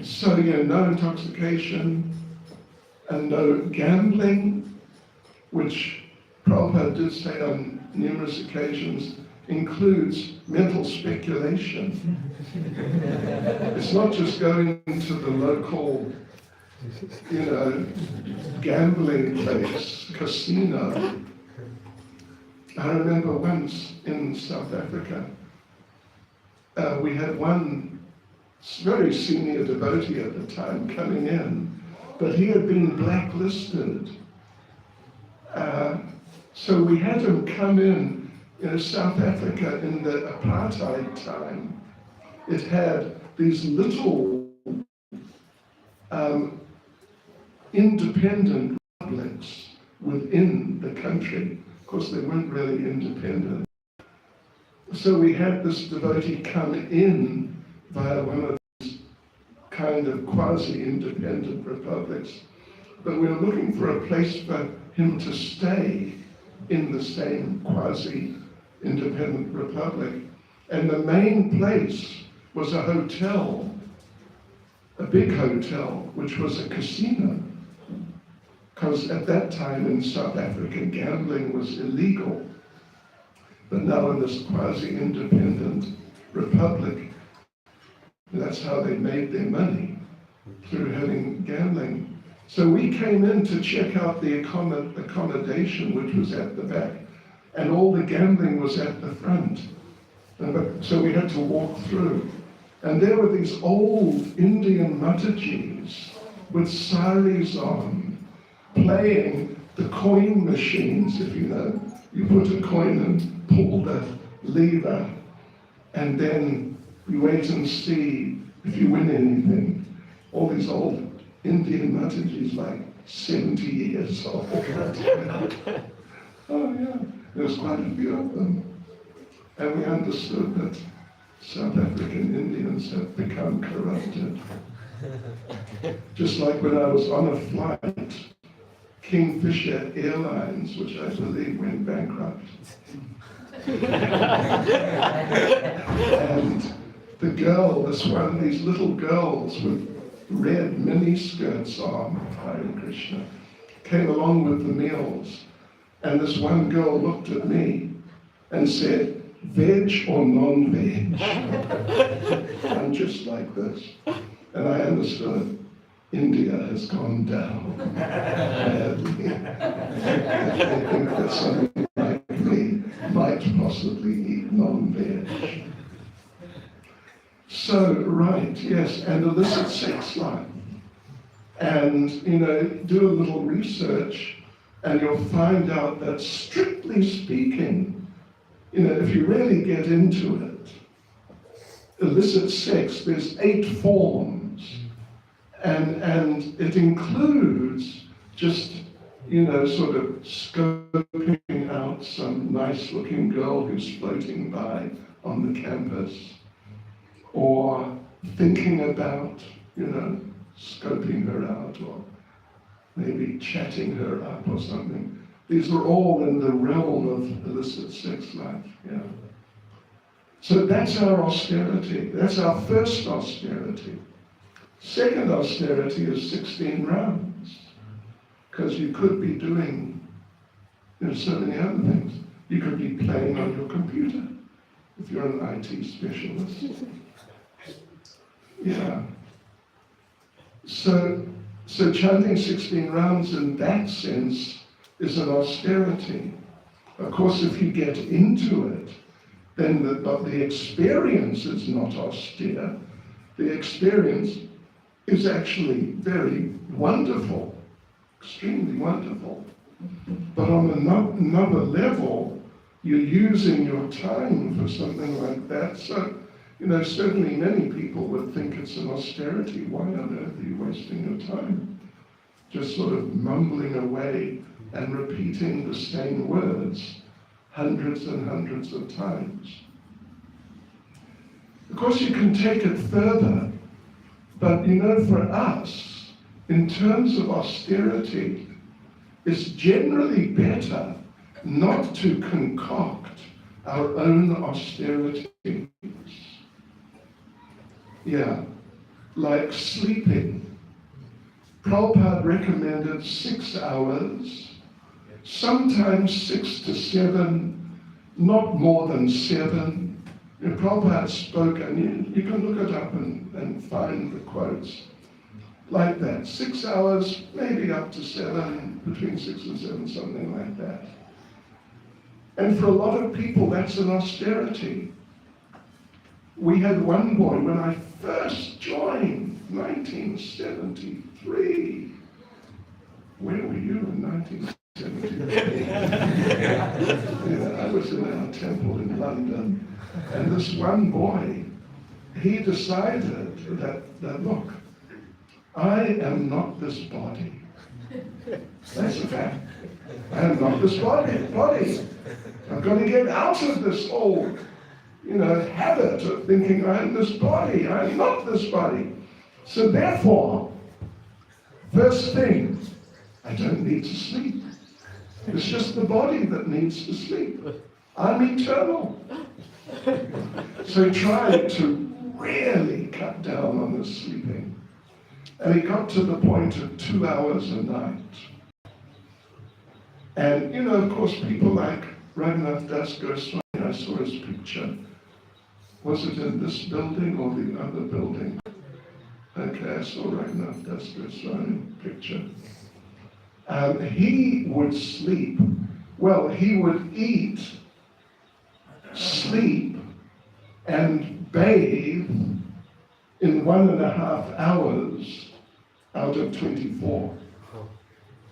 So, no intoxication and no gambling, which Prabhupada did say on numerous occasions, includes mental speculation. It's not just going to the local, gambling place, casino. I remember once in South Africa, we had one very senior devotee at the time coming in, but he had been blacklisted. So we had him come in. South Africa in the apartheid time, it had these little independent republics within the country. Of course, they weren't really independent. So we had this devotee come in via one of these kind of quasi-independent republics, but we were looking for a place for him to stay in the same quasi-independent republic. And the main place was a hotel, a big hotel, which was a casino. Because at that time in South Africa, gambling was illegal. But now in this quasi-independent republic, that's how they made their money, through having gambling. So we came in to check out the accommodation, which was at the back, and all the gambling was at the front. So we had to walk through. And there were these old Indian Matajis with saris on, playing the coin machines, if you know. You put a coin and pull the lever, and then you wait and see if you win anything. All these old Indian Matajis, like 70 years old. Oh yeah, there was quite a few of them. And we understood that South African Indians have become corrupted. Just like when I was on a flight, Kingfisher Airlines, which I believe went bankrupt. And the girl, these little girls with red mini skirts on, Hare Krishna, came along with the meals. And this one girl looked at me and said, "Veg or non-veg?" I'm just like this. And I understood India has gone down badly. I think that somebody like me might possibly eat non-veg. So, right, yes, and illicit sex life. And, do a little research and you'll find out that strictly speaking, if you really get into it, illicit sex, there's 8 forms, and it includes just, sort of scoping out some nice-looking girl who's floating by on the campus, or thinking about, scoping her out, or maybe chatting her up or something. These are all in the realm of illicit sex life, yeah. So that's our austerity. That's our first austerity. Second austerity is 16 rounds, because you could be doing so many other things. You could be playing on your computer, if you're an IT specialist. Yeah. So chanting 16 rounds in that sense is an austerity. Of course, if you get into it, then the experience is not austere. The experience is actually very wonderful, extremely wonderful. But on another level, you're using your time for something like that. So, certainly many people would think it's an austerity. Why on earth are you wasting your time? Just sort of mumbling away and repeating the same words hundreds and hundreds of times. Of course, you can take it further, but for us, in terms of austerity, it's generally better not to concoct our own austerities. Yeah, like sleeping. Prabhupada recommended 6 hours, sometimes 6 to 7, not more than 7. Prabhupada spoke, and you can look it up and find the quotes like that. 6 hours, maybe up to 7, between 6 and 7, something like that. And for a lot of people, that's an austerity. We had one boy, when I first joined, 1973. Where were you in 1973? I was in our temple in London, and this one boy, he decided that look, I am not this body. That's a fact. I am not this body. I've got to get out of this old, habit of thinking I am this body. I am not this body. So therefore, first thing, I don't need to sleep. It's just the body that needs to sleep. I'm eternal. So he tried to really cut down on the sleeping. And he got to the point of 2 hours a night. And, you know, of course, people like Raghunath Das Goswami, I saw his picture. Was it in this building or the other building? Okay, I saw Raghunath Das Goswami picture. He would sleep. Well, he would eat, sleep, and bathe in 1.5 hours out of 24.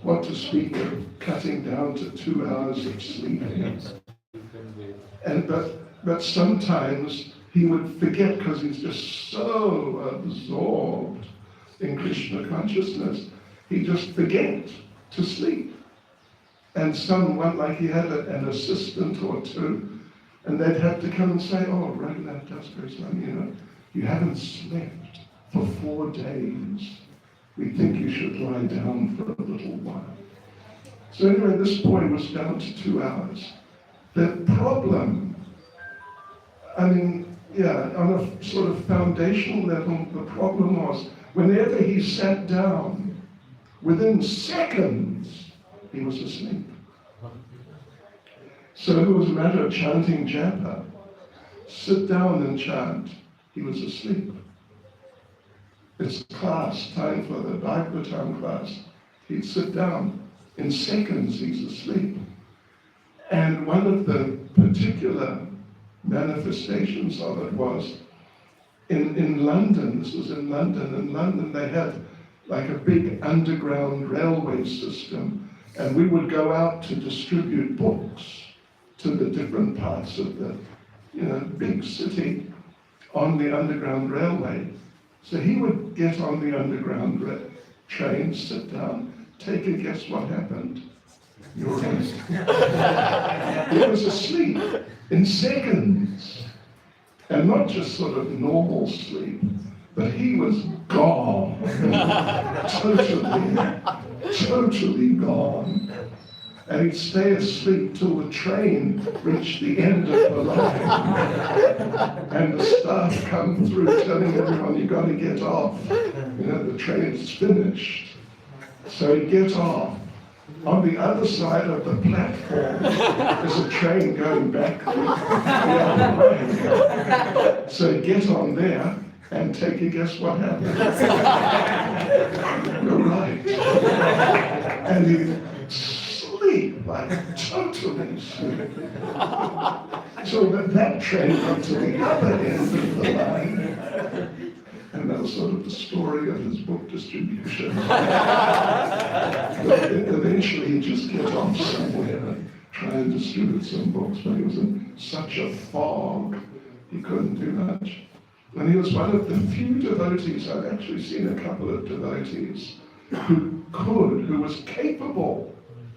What to speak of cutting down to 2 hours of sleeping. And but sometimes he would forget because he's just so absorbed in Krishna consciousness. He just forget to sleep. And someone, like he had an assistant or two, and they'd have to come and say, oh, Raghunath Das Goswami, you know, you haven't slept for 4 days. We think you should lie down for a little while. So anyway, this boy was down to 2 hours. The problem, I mean, yeah, on a sort of foundational level, the problem was whenever he sat down, within seconds, he was asleep. So it was a matter of chanting japa. Sit down and chant. He was asleep. It's class, time for the Bhagavatam class. He'd sit down. In seconds, he's asleep. And one of the particular manifestations of it was in London. This was in London. In London, they had like a big underground railway system. And we would go out to distribute books to the different parts of the, you know, big city on the underground railway. So he would get on the underground train, sit down, take a guess what happened. You're right. He was asleep in seconds. And not just sort of normal sleep, but he was gone. Totally gone. And he'd stay asleep till the train reached the end of the line. And the staff come through telling everyone, you got to get off. You know, the train's finished. So he'd get off. On the other side of the platform, there's a train going back the other way. So he'd get on there and take a guess what happened. You're right. And he'd sleep, like totally sleep. So that train got to the other end of the line. And that was sort of the story of his book distribution. But eventually he'd just get off somewhere and try and distribute some books, but he was in such a fog, he couldn't do much. And he was one of the few devotees, I've actually seen a couple of devotees, who was capable,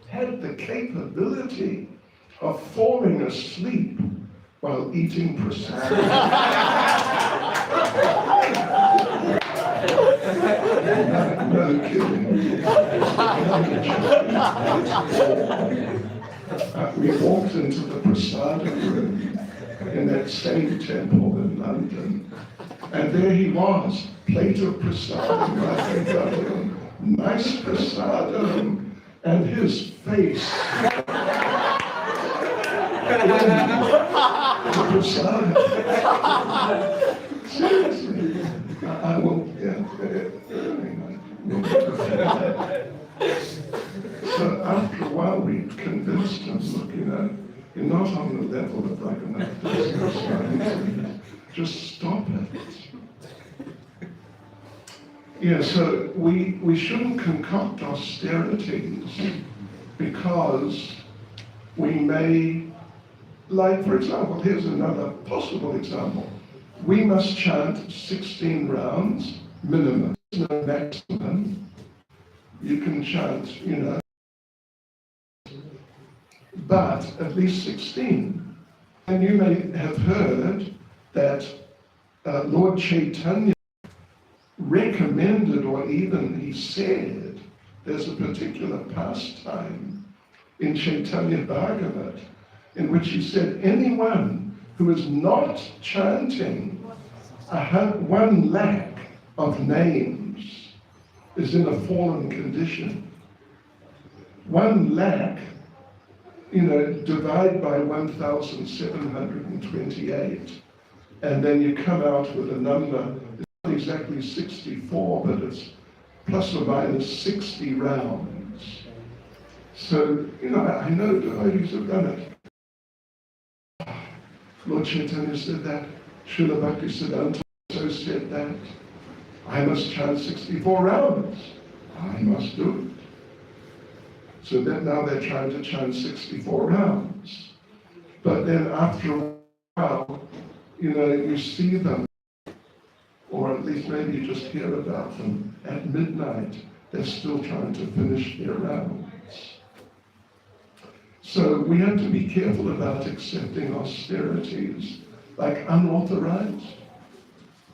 had the capability of falling asleep while eating prasadam. No kidding. We walked into the prasadam room in that same temple in London, and there he was, plate of prasadam, right in front of him, nice prasadam, and his face. Prasadam. Seriously, I will, yeah. So after a while, we convinced him, look, you know, you're not on the level of Raghunath Das Goswami. Just stop it. Yeah, so we shouldn't concoct austerities because we may, like, for example, here's another possible example. We must chant 16 rounds minimum, no maximum. You can chant, you know, but at least 16. And you may have heard that Lord Chaitanya regularly recommended, or even he said, there's a particular pastime in Chaitanya Bhagavat in which he said, anyone who is not chanting 1 lakh of names is in a fallen condition. 1 lakh, divide by 1,728, and then you come out with a number. It's not exactly 64, but it's plus or minus 60 rounds. So, I know devotees have done it. Lord Chaitanya said that. Srila Bhakti Siddhanta also said that. I must chant 64 rounds. I must do it. So then now they're trying to chant 64 rounds. But then after a while, you see them, or at least maybe you just hear about them, at midnight, they're still trying to finish their rounds. So we have to be careful about accepting austerities like unauthorized.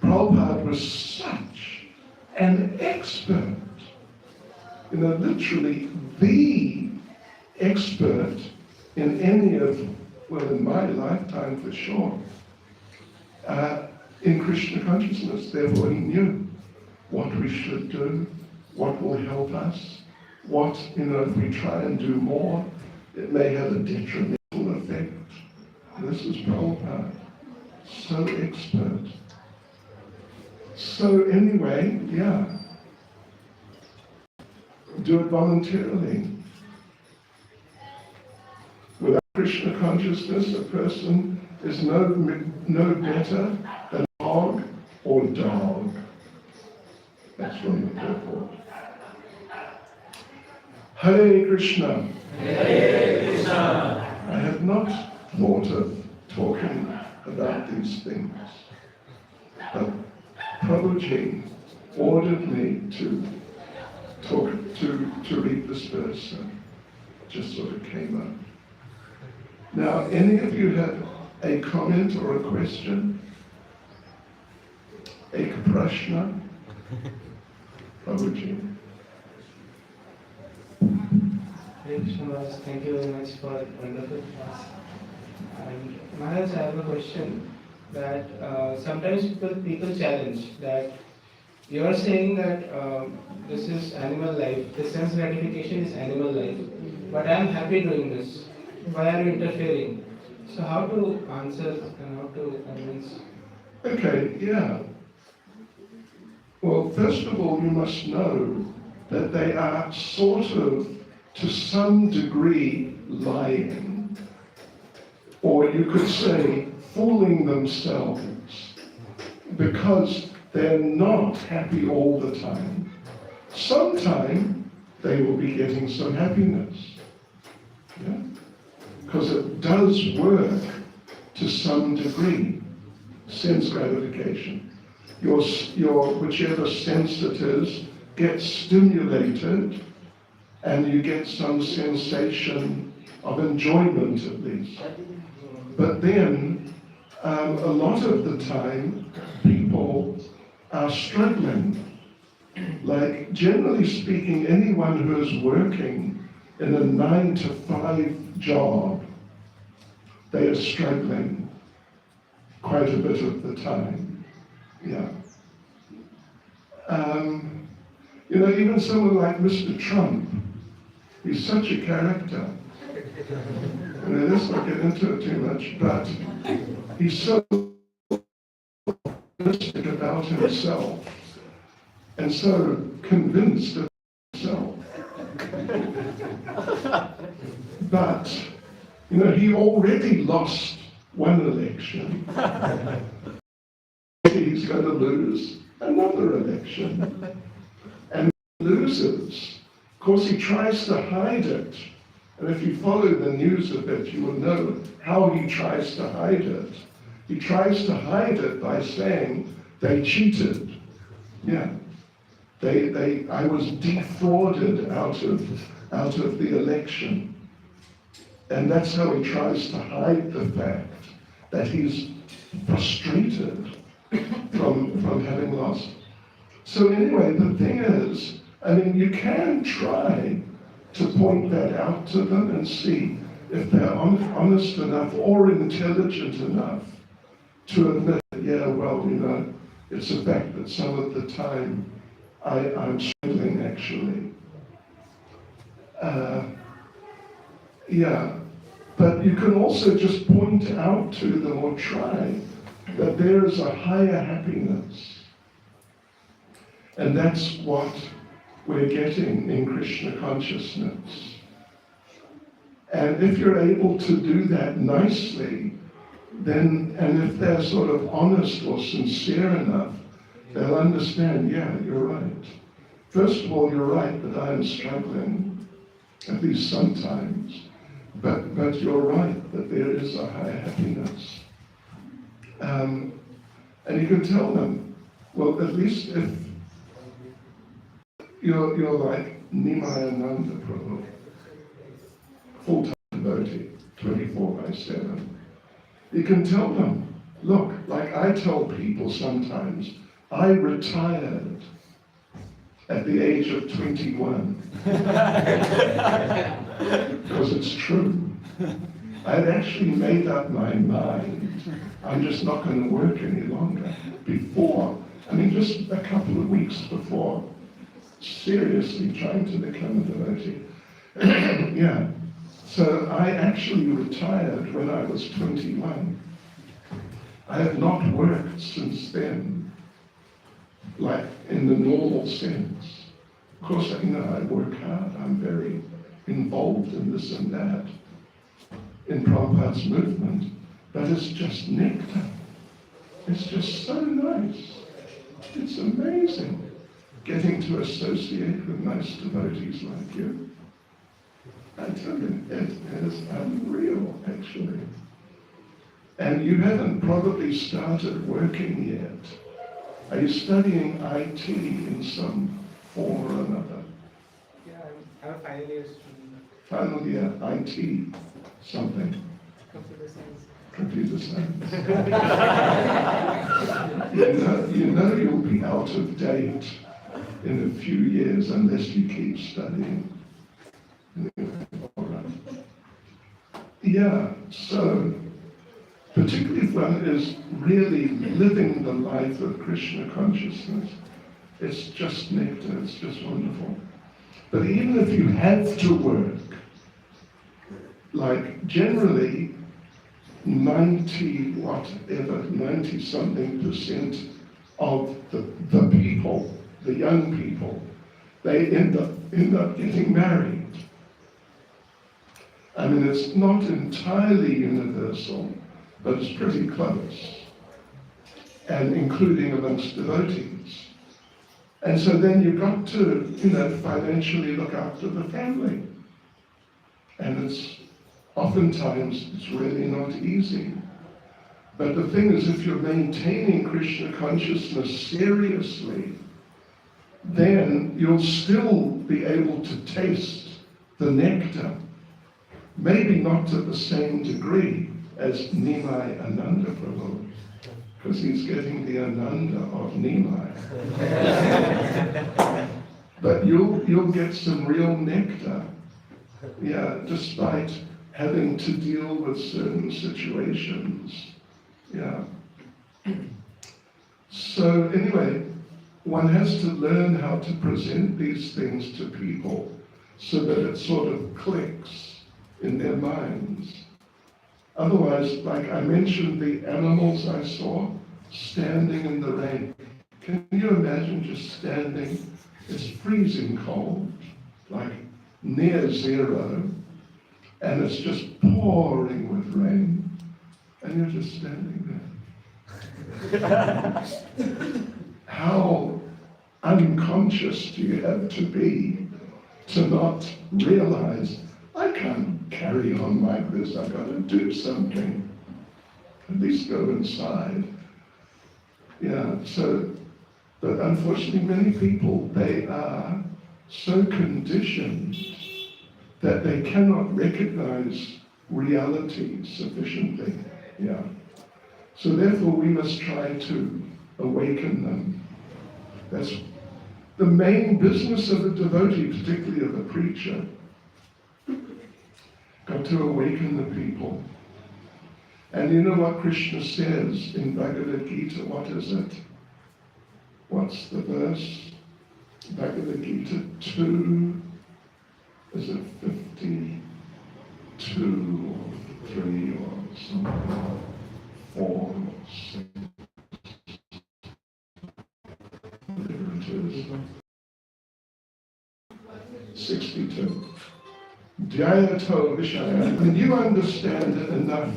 Prabhupada was such an expert, literally the expert in any of, in my lifetime for sure, in Krishna consciousness. Therefore he knew what we should do, what will help us, what, if we try and do more, it may have a detrimental effect. This is Prabhupada, so expert. So anyway, do it voluntarily. Without Krishna consciousness, a person is no better than hog or dog. That's from the purport. Hare Krishna. Hare Krishna. I have not thought of talking about these things, but Prabhuji ordered me to talk, to read this verse. Just sort of came up. Now, any of you have a comment or a question? Ek prashna? Prabhuji. Hare Krishna Maharaj, thank you very much for wonderful class. And Maharaj, I have a question that sometimes people challenge that you are saying that this is animal life, the sense gratification is animal life, but I am happy doing this. Why are you interfering? So how to answer and how to convince? Okay, Well, first of all, you must know that they are sort of, to some degree, lying. Or you could say, fooling themselves, because they're not happy all the time. Sometime they will be getting some happiness. Because it does work to some degree, sense gratification. Your whichever sense it is gets stimulated, and you get some sensation of enjoyment at least. But then, a lot of the time, people are struggling. Like, generally speaking, anyone who is working in a 9-to-5 job, they are struggling quite a bit of the time. Even someone like Mr. Trump, he's such a character. Let's not get into it too much, but he's so optimistic about himself and so convinced of himself. But, he already lost one election. He's going to lose another election. And he loses. Of course, he tries to hide it. And if you follow the news a bit, you will know how he tries to hide it. He tries to hide it by saying, they cheated. I was defrauded out of the election. And that's how he tries to hide the fact that he's frustrated from having lost. So anyway, the thing is, I mean, you can try to point that out to them and see if they're honest enough or intelligent enough to admit, yeah, well, you know, it's a fact that some of the time I'm struggling actually. Yeah, but you can also just point out to them or try that there is a higher happiness. And that's what we're getting in Krishna consciousness. And if you're able to do that nicely, then, and if they're sort of honest or sincere enough, they'll understand, yeah, you're right. First of all, you're right that I'm struggling, at least sometimes. But you're right that there is a higher happiness. And you can tell them, well, at least if you're like Nimai Ananda Prabhu, full-time devotee, 24/7. You can tell them, look, like I tell people sometimes, I retired at the age of 21. Because it's true. I'd actually made up my mind. I'm just not going to work any longer. Before, I mean, just a couple of weeks before, seriously trying to become a devotee. Yeah. So I actually retired when I was 21. I have not worked since then, like in the normal sense. Of course, you know, I work hard. I'm very involved in this and that, in Prabhupada's movement, but it's just nectar. It's just so nice. It's amazing getting to associate with nice devotees like you. I tell you, it is unreal, actually. And you haven't probably started working yet. Are you studying IT in some form or another? Yeah, I'm a final year student. Final year, IT, something. Computer science. Computer science. you know you'll be out of date in a few years unless you keep studying. All right. Yeah, so particularly if one is really living the life of Krishna consciousness, it's just nectar, it's just wonderful. But even if you have to work, like generally 90 something percent of the people, the young people, they end up getting married. I mean, it's not entirely universal, but it's pretty close, and including amongst devotees. And so then you've got to, you know, financially look after the family. And oftentimes it's really not easy. But the thing is, if you're maintaining Krishna consciousness seriously, then you'll still be able to taste the nectar. Maybe not to the same degree as Nimai Ananda Prabhu, because he's getting the Ananda of Nimai. But you'll get some real nectar, yeah, despite having to deal with certain situations, yeah. So anyway, one has to learn how to present these things to people so that it sort of clicks in their minds. Otherwise, like I mentioned, the animals I saw standing in the rain. Can you imagine just standing? It's freezing cold, like near zero, and it's just pouring with rain, and you're just standing there. How unconscious do you have to be to not realize, I can't carry on like this, I've got to do something. At least go inside. Yeah, so, but unfortunately many people, they are so conditioned that they cannot recognize reality sufficiently. Yeah. So therefore we must try to awaken them. That's the main business of a devotee, particularly of a preacher, got to awaken the people. And you know what Krishna says in Bhagavad Gita? What is it? What's the verse? Bhagavad Gita 2, is it 52 or 3 or something? 4 or 6. Whatever it is. 62. Dhyayato Vishaya. When you understand it enough,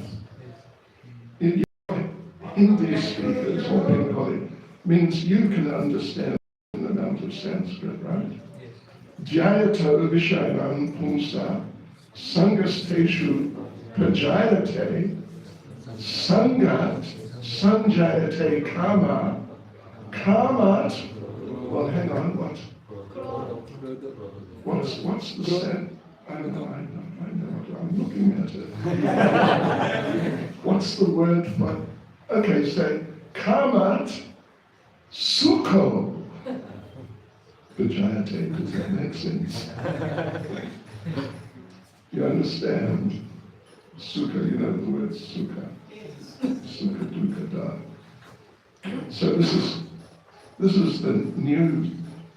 Hindi speakers or Bengali, means you can understand an amount of Sanskrit, right? Dhyayato Vishayanam Pumsa Sangasteshu Prajayate Sangat Sanjayate Kama Kamat. Well, hang on, what's the sense? I know, I'm looking at it. What's the word for? Okay, so Kamat Sukho Vijayate, does that make sense? You understand? Sukha, you know the word Sukha. Sukha Dukkha Da. So this is the new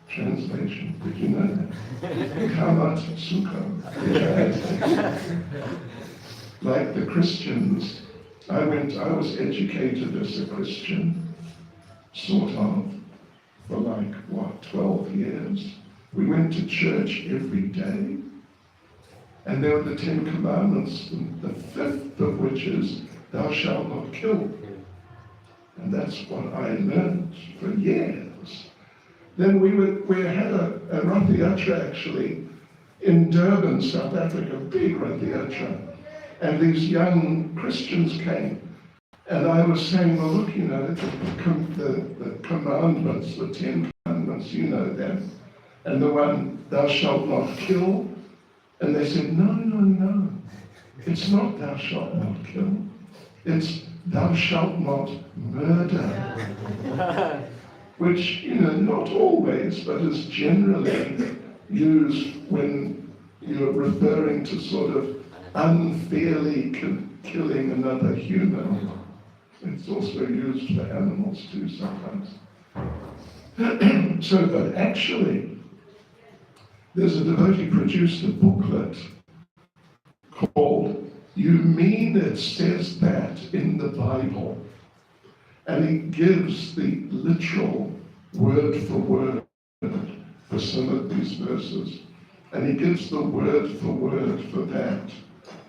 translation. Did you know that? Kamat Sukha Vijayate. Like the Christians, I was educated as a Christian, sort of, for 12 years. We went to church every day. And there were the 10 Commandments, the 5th of which is, thou shalt not kill. And that's what I learned for years. Then we had a Rath Yatra actually in Durban, South Africa, big Rath Yatra. And these young Christians came, and I was saying, well, look, you know, the commandments, the 10 commandments, you know them. And the one, thou shalt not kill. And they said, no, it's not thou shalt not kill. It's thou shalt not murder. Which, you know, not always, but is generally used when you're referring to sort of unfairly killing another human. It's also used for animals too sometimes. So, but actually, there's a devotee produced a booklet called You Mean It Says That in the Bible. And he gives the literal word for word for some of these verses. And he gives the word for that.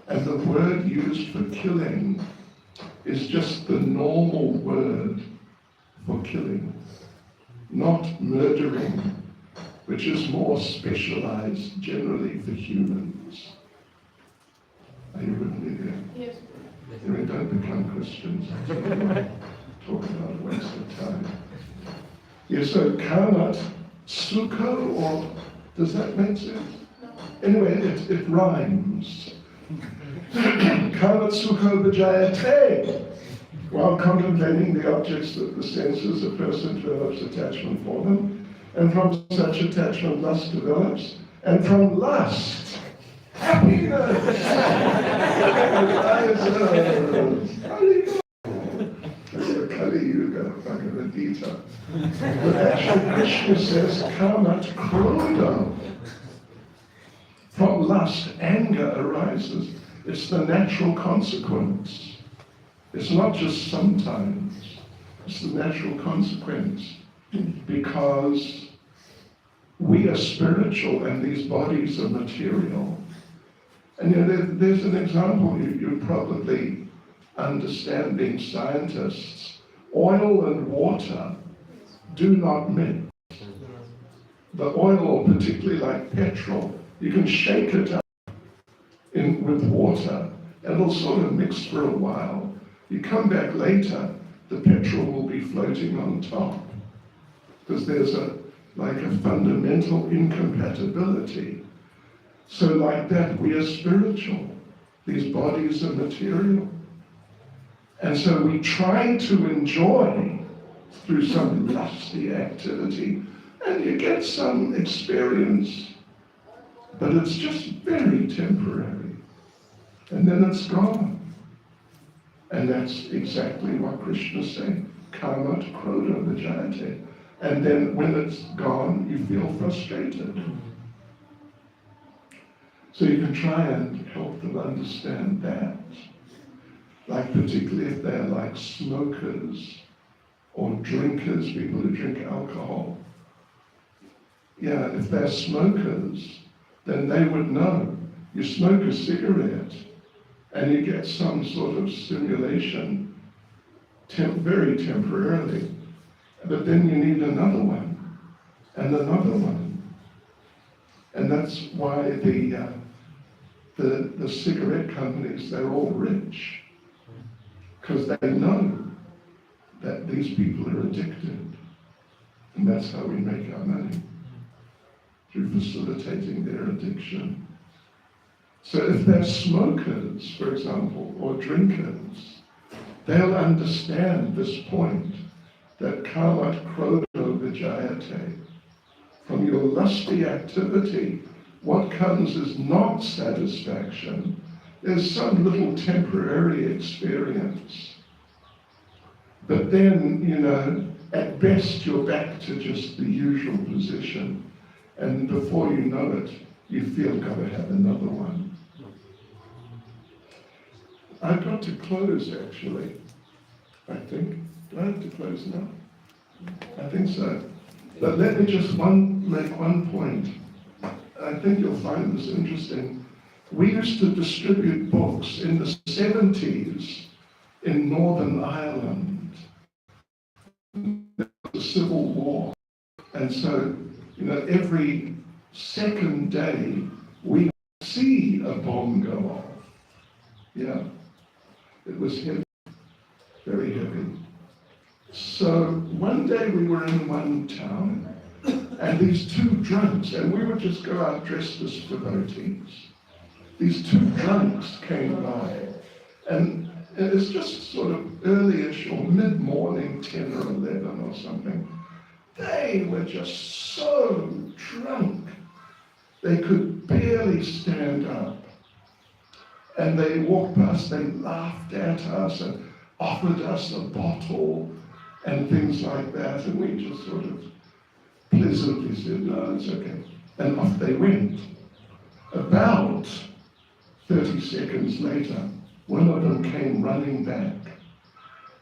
And the word used for killing is just the normal word for killing, not murdering, which is more specialized generally for humans. Are you with me there? Yes. Anyway, don't become Christians. Talk about a waste of time. Yes, so Kamat Sukho, or does that make sense? No. Anyway, it rhymes. Kamat Sukho Vijayate. While contemplating the objects of the senses, a person develops attachment for them. And from such attachment, lust develops. And from lust, happiness. That's the Kali Yuga, Bhagavad Gita. But actually, Krishna says, Kamat Krodha. From lust, anger arises. It's the natural consequence. It's not just sometimes. It's the natural consequence. Because we are spiritual and these bodies are material. And you know, there's an example you probably understand being scientists. Oil and water do not mix. The oil, particularly like petrol, you can shake it up with water and it'll sort of mix for a while. You come back later, the petrol will be floating on top. Because there's a fundamental incompatibility. So like that, we are spiritual. These bodies are material. And so we try to enjoy through some lusty activity, and you get some experience, but it's just very temporary, and then it's gone. And that's exactly what Krishna said, karma krodha vijayate. And then when it's gone, you feel frustrated. So you can try and help them understand that. Like particularly if they're like smokers or drinkers, people who drink alcohol. Yeah, if they're smokers, then they would know. You smoke a cigarette and you get some sort of stimulation very temporarily, but then you need another one and another one. And that's why the cigarette companies, they're all rich, because they know that these people are addicted. And that's how we make our money, through facilitating their addiction. So if they're smokers, for example, or drinkers, they'll understand this point, that karma krodha vijayate. From your lusty activity, what comes is not satisfaction. There's some little temporary experience. But then, at best you're back to just the usual position. And before you know it, you feel gotta have another one. I've got to close actually, I think. Do I have to close now? I think so. But let me just make one point. I think you'll find this interesting. We used to distribute books in the 70s in Northern Ireland. There was a civil war. And so, every second day we see a bomb go off. Yeah, it was heavy, very heavy. So one day we were in one town, and these two drunks, and we would just go out dressed as devotees. These two drunks came by, and it was just sort of early-ish or mid-morning, 10 or 11 or something. They were just so drunk, they could barely stand up. And they walked past, they laughed at us and offered us a bottle and things like that, and we just sort of pleasantly said, no, it's okay. And off they went. About 30 seconds later, one of them came running back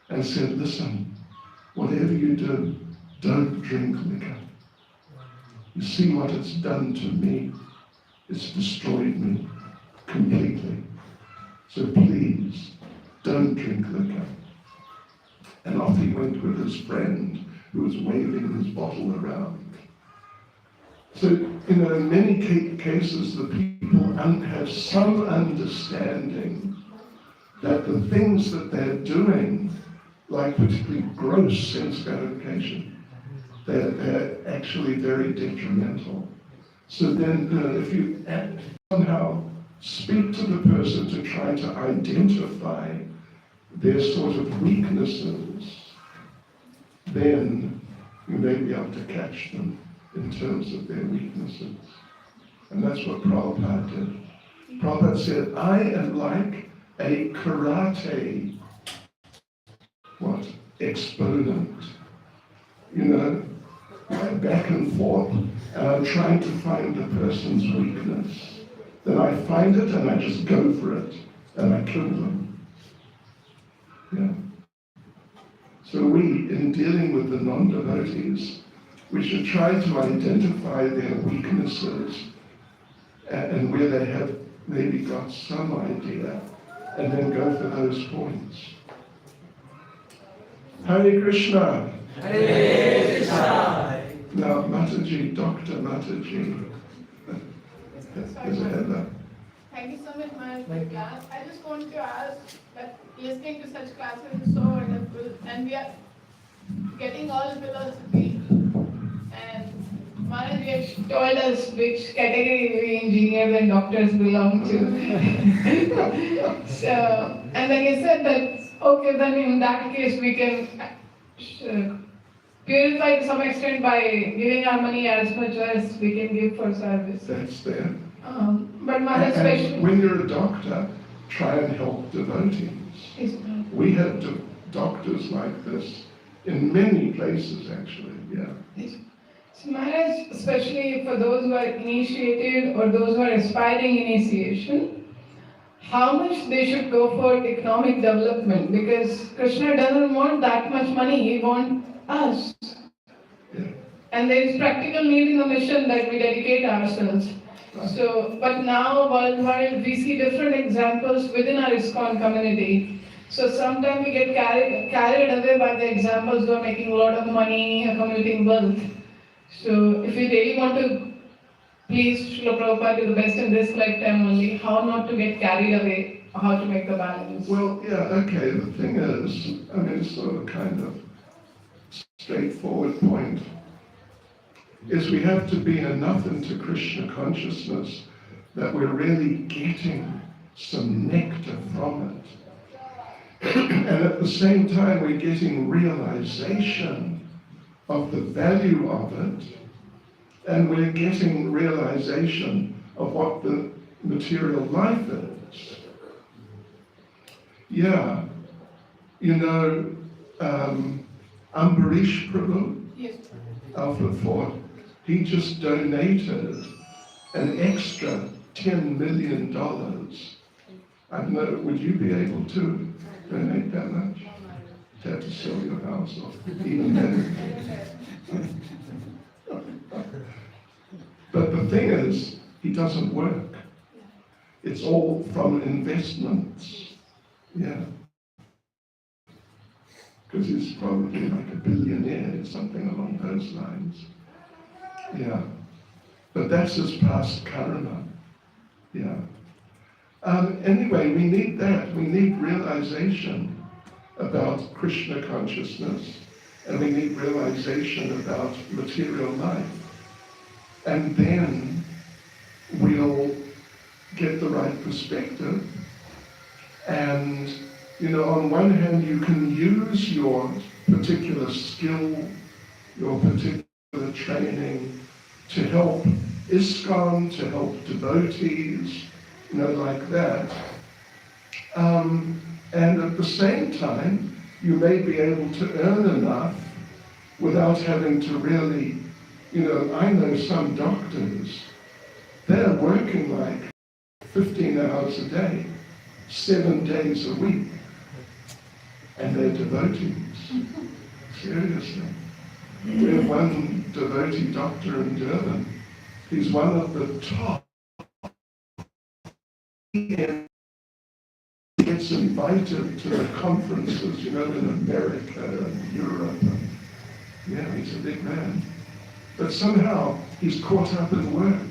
and said, listen, whatever you do, don't drink liquor. You see what it's done to me? It's destroyed me completely. So please, don't drink liquor. And off he went with his friend, who was waving his bottle around. So, in many cases, the people have some understanding that the things that they're doing, like particularly gross sense gratification, they're actually very detrimental. So then, if you somehow speak to the person to try to identify their sort of weaknesses, then you may be able to catch them in terms of their weaknesses. And that's what Prabhupada did. Prabhupada said, I am like a karate, exponent. Back and forth, and I'm trying to find the person's weakness. Then I find it and I just go for it, and I kill them. Yeah. So we, in dealing with the non-devotees, we should try to identify their weaknesses and where they have maybe got some idea, and then go for those points. Hare Krishna. Hare Krishna. Now, Mataji, Dr. Mataji. Is it Heather? Thank you so much, Maharaj, for the class. I just want to ask that listening to such classes is so wonderful, and we are getting all philosophy. And Maharaj, you have told us which category we engineers and doctors belong to. So, and then you said that, okay, then in that case we can purify to some extent by giving our money as much as we can give for service. That's there. But Maharaj, And especially. when you're a doctor, try and help devotees. Yes, We have doctors like this in many places, actually. Yeah. yes. So Maharaj, especially for those who are initiated or those who are aspiring initiation, how much they should go for economic development, because Krishna doesn't want that much money, he wants us. Yeah. And there is practical need in the mission that we dedicate ourselves. So, but now worldwide we see different examples within our ISKCON community. So sometimes we get carried away by the examples who are making a lot of money, accumulating wealth. So if we really want to please Srila Prabhupada to the best in this lifetime only, how not to get carried away, how to make the balance. Well, yeah, okay, the thing is, I mean, it's sort of kind of straightforward point, is we have to be enough into Krishna consciousness that we're really getting some nectar from it. And at the same time, we're getting realization of the value of it, and we're getting realization of what the material life is. Yeah, you know, Ambarish Prabhu, Yes. Alfred Ford, he just donated an extra $10 million. I don't know, would you be able to donate that much? You have to sell your house or even better. But the thing is, he doesn't work. It's all from investments. Yeah. Because he's probably like a billionaire or something along those lines. Yeah. But that's his past karma. Yeah. Anyway, we need that. We need realization about Krishna consciousness, and we need realization about material life. And then we'll get the right perspective. And, you know, on one hand, you can use your particular skill, your particular training to help ISKCON, to help devotees, you know, like that. And at the same time, you may be able to earn enough without having to really, you know, I know some doctors, they're working like 15 hours a day, 7 days a week, and they're devotees. Seriously. We have one devotee doctor in Durban. He's one of the top. He gets invited to the conferences, you know, in America and Europe. And, yeah, he's a big man. But somehow he's caught up in work.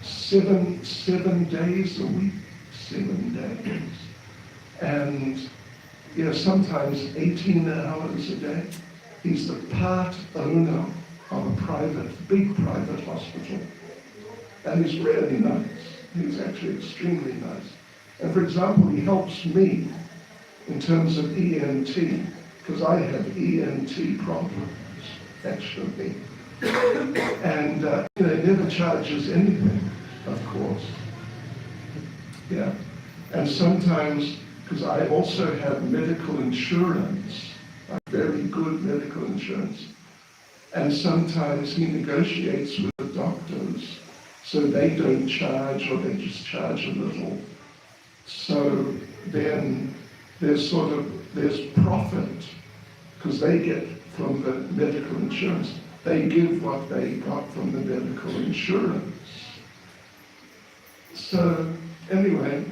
7 days a week, 7 days. And yeah, sometimes 18 hours a day. He's the part owner of a big private hospital. And he's really nice. He's actually extremely nice. And for example, he helps me in terms of ENT, because I have ENT problems, actually. And you know, he never charges anything, of course. Yeah. And sometimes, because I also have medical insurance, like very good medical insurance, and sometimes he negotiates with the doctors so they don't charge, or they just charge a little. So then there's profit, because they get from the medical insurance. They give what they got from the medical insurance. So anyway,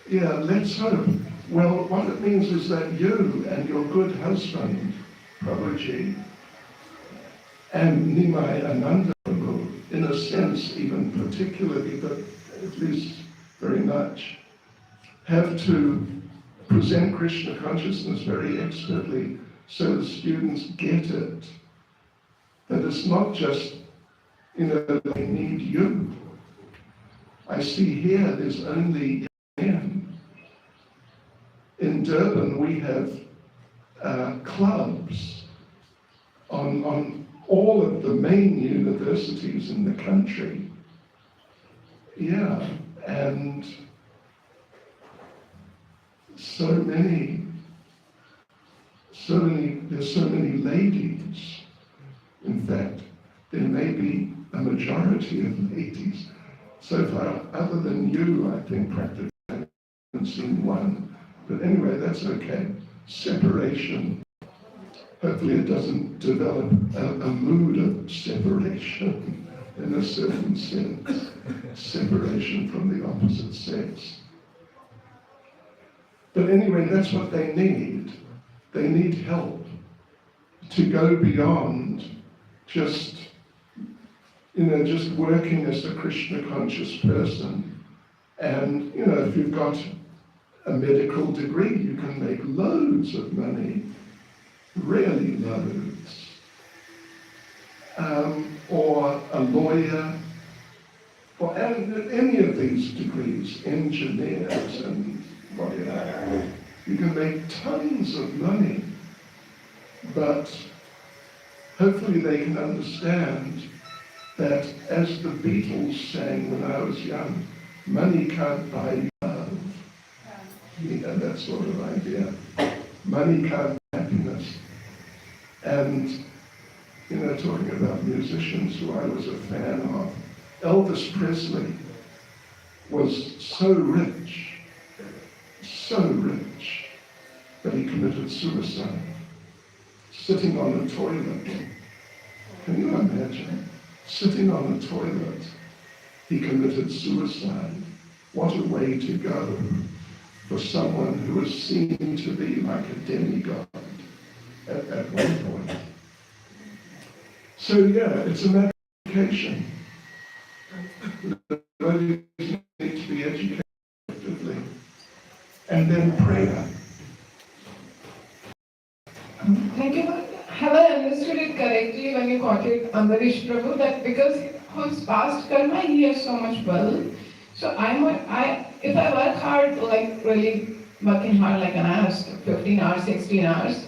yeah, let's hope. Well, what it means is that you and your good husband, Prabhuji, and Nimai Ananda Prabhu, in a sense, even particularly, but at least very much, have to present Krishna consciousness very expertly so the students get it. That it's not just, you know, they need you. I see here there's only men. In Durban we have clubs on all of the main universities in the country. Yeah, and there's so many ladies. In fact, there may be a majority of ladies. So far, other than you, I think practically I haven't seen one. But anyway, that's okay. Separation. Hopefully it doesn't develop a mood of separation in a certain sense. Separation from the opposite sex. But anyway, that's what they need. They need help to go beyond just working as a Krishna conscious person. And, if you've got a medical degree, you can make loads of money, really loads. Or a lawyer, or any of these degrees, engineers and whatever. You can make tons of money, but hopefully they can understand that, as the Beatles sang when I was young, money can't buy love. That sort of idea. Money can't buy happiness. And, talking about musicians who I was a fan of, Elvis Presley was so rich, that he committed suicide, sitting on a toilet. Can you imagine? Sitting on a toilet, he committed suicide. What a way to go for someone who was seen to be like a demigod at one point. So yeah, it's an education. The devotees need to be educated effectively. And then prayer. Thank you. Have I understood it correctly when you quoted Ambarish Prabhu that because of his past karma he has so much wealth? So if I work hard, like really working hard like an ass, 15 hours, 16 hours,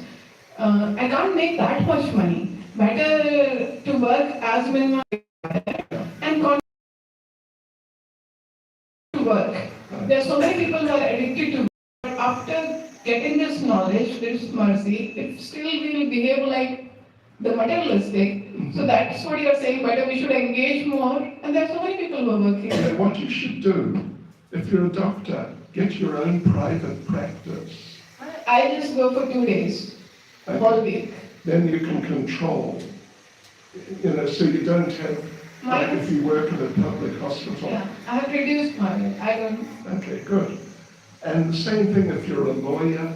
I can't make that much money. Better to work as minimum and continue to work. There are so many people who are addicted to work, but after getting this knowledge, this mercy, it still will behave like the materialistic. So that's what you're saying, better we should engage more. And there are so many people who are working. And what you should do, if you're a doctor, get your own private practice. I just go for 2 days, all week. Then you can control, so you don't have, like if you work in a public hospital. Yeah, I have reduced mine. I don't. Okay, good. And the same thing if you're a lawyer,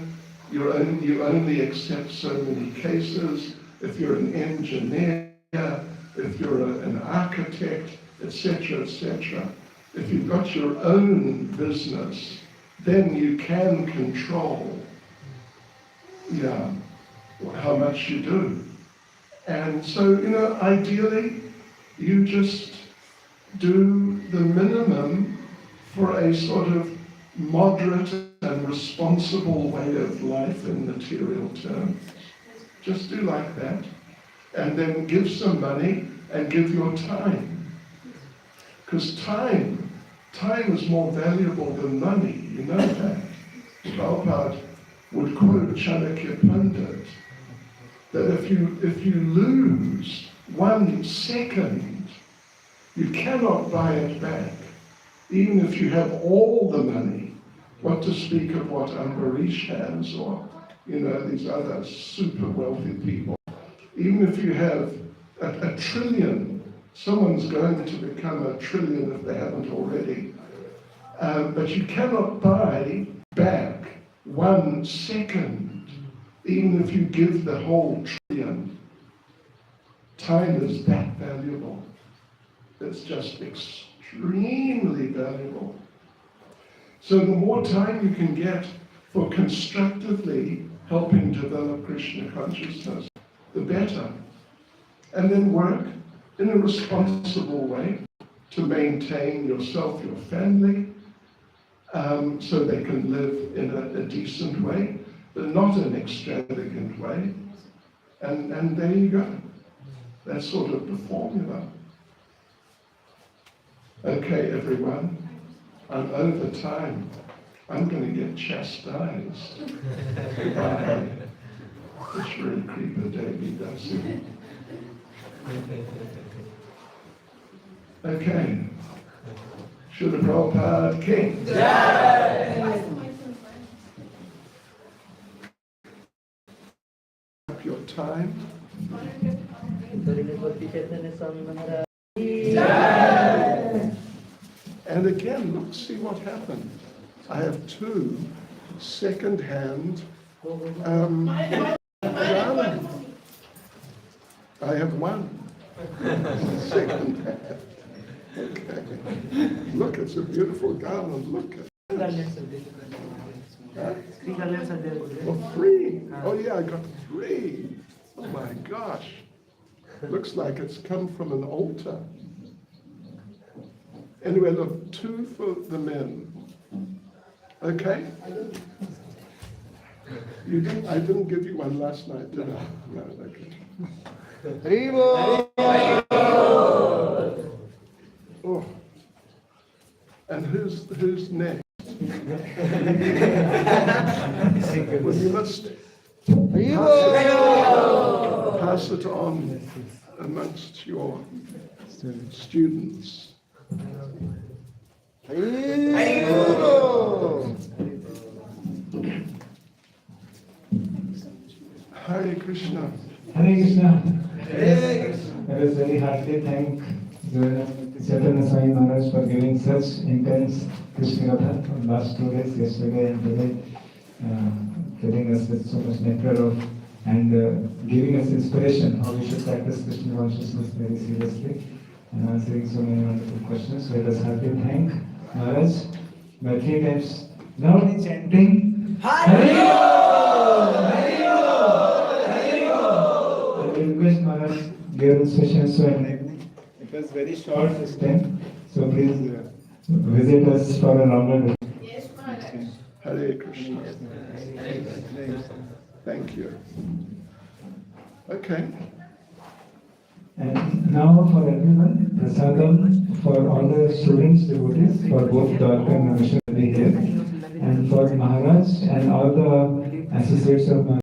you only accept so many cases. If you're an engineer, if you're an architect, etc., etc. If you've got your own business, then you can control, how much you do. And so, ideally, you just do the minimum for a sort of moderate and responsible way of life in material terms. Just do like that. And then give some money and give your time. Because time is more valuable than money, you know that. Prabhupada would quote Chanakya Pandit that if you lose 1 second, you cannot buy it back, even if you have all the money. What to speak of what Ambarish has, or these other super wealthy people. Even if you have a trillion, someone's going to become a trillion if they haven't already. But you cannot buy back 1 second, even if you give the whole trillion. Time is that valuable. It's just extremely valuable. So the more time you can get for constructively helping develop Krishna consciousness, the better. And then work in a responsible way to maintain yourself, your family, so they can live in a decent way, but not an extravagant way. And there you go. That's sort of the formula. Okay, everyone, I'm over time. I'm going to get chastised by the Shri Kripa Devi Dasi. Okay. Srila Prabhupada King. Up your time. Bhakti Chaitanya Swami Maharaj. And again, look, see what happened. I have two second-hand garlands. I have one second-hand. Okay. Look, it's a beautiful garland. Look at it. Huh? Oh, 3. Oh, yeah, I got 3. Oh, my gosh. Looks like it's come from an altar. Anyway, look, 2 for the men. Okay? You didn't, I didn't give you one last night, did I? No, okay. Oh. And who's next? Well, you must pass it on amongst your students. Hare Krishna. Hare Krishna. I was very heartily thank the Chaitanya Swami Maharaj for giving such intense Krishna Katha for last 2 days, yesterday and today, filling us with so much nectar of and giving us inspiration how we should practice Krishna consciousness very seriously and answering so many wonderful questions. So let us heartily thank Maharaj by 3 times loudly chanting Hare I request Maharaj give instructions to an evening. It was very short this time, so please visit us for a longer day. Yes, Maharaj. Hare Krishna. Thank you. Okay. And now for everyone, prasadam for all the students, devotees, for both Dwarka and Namisha.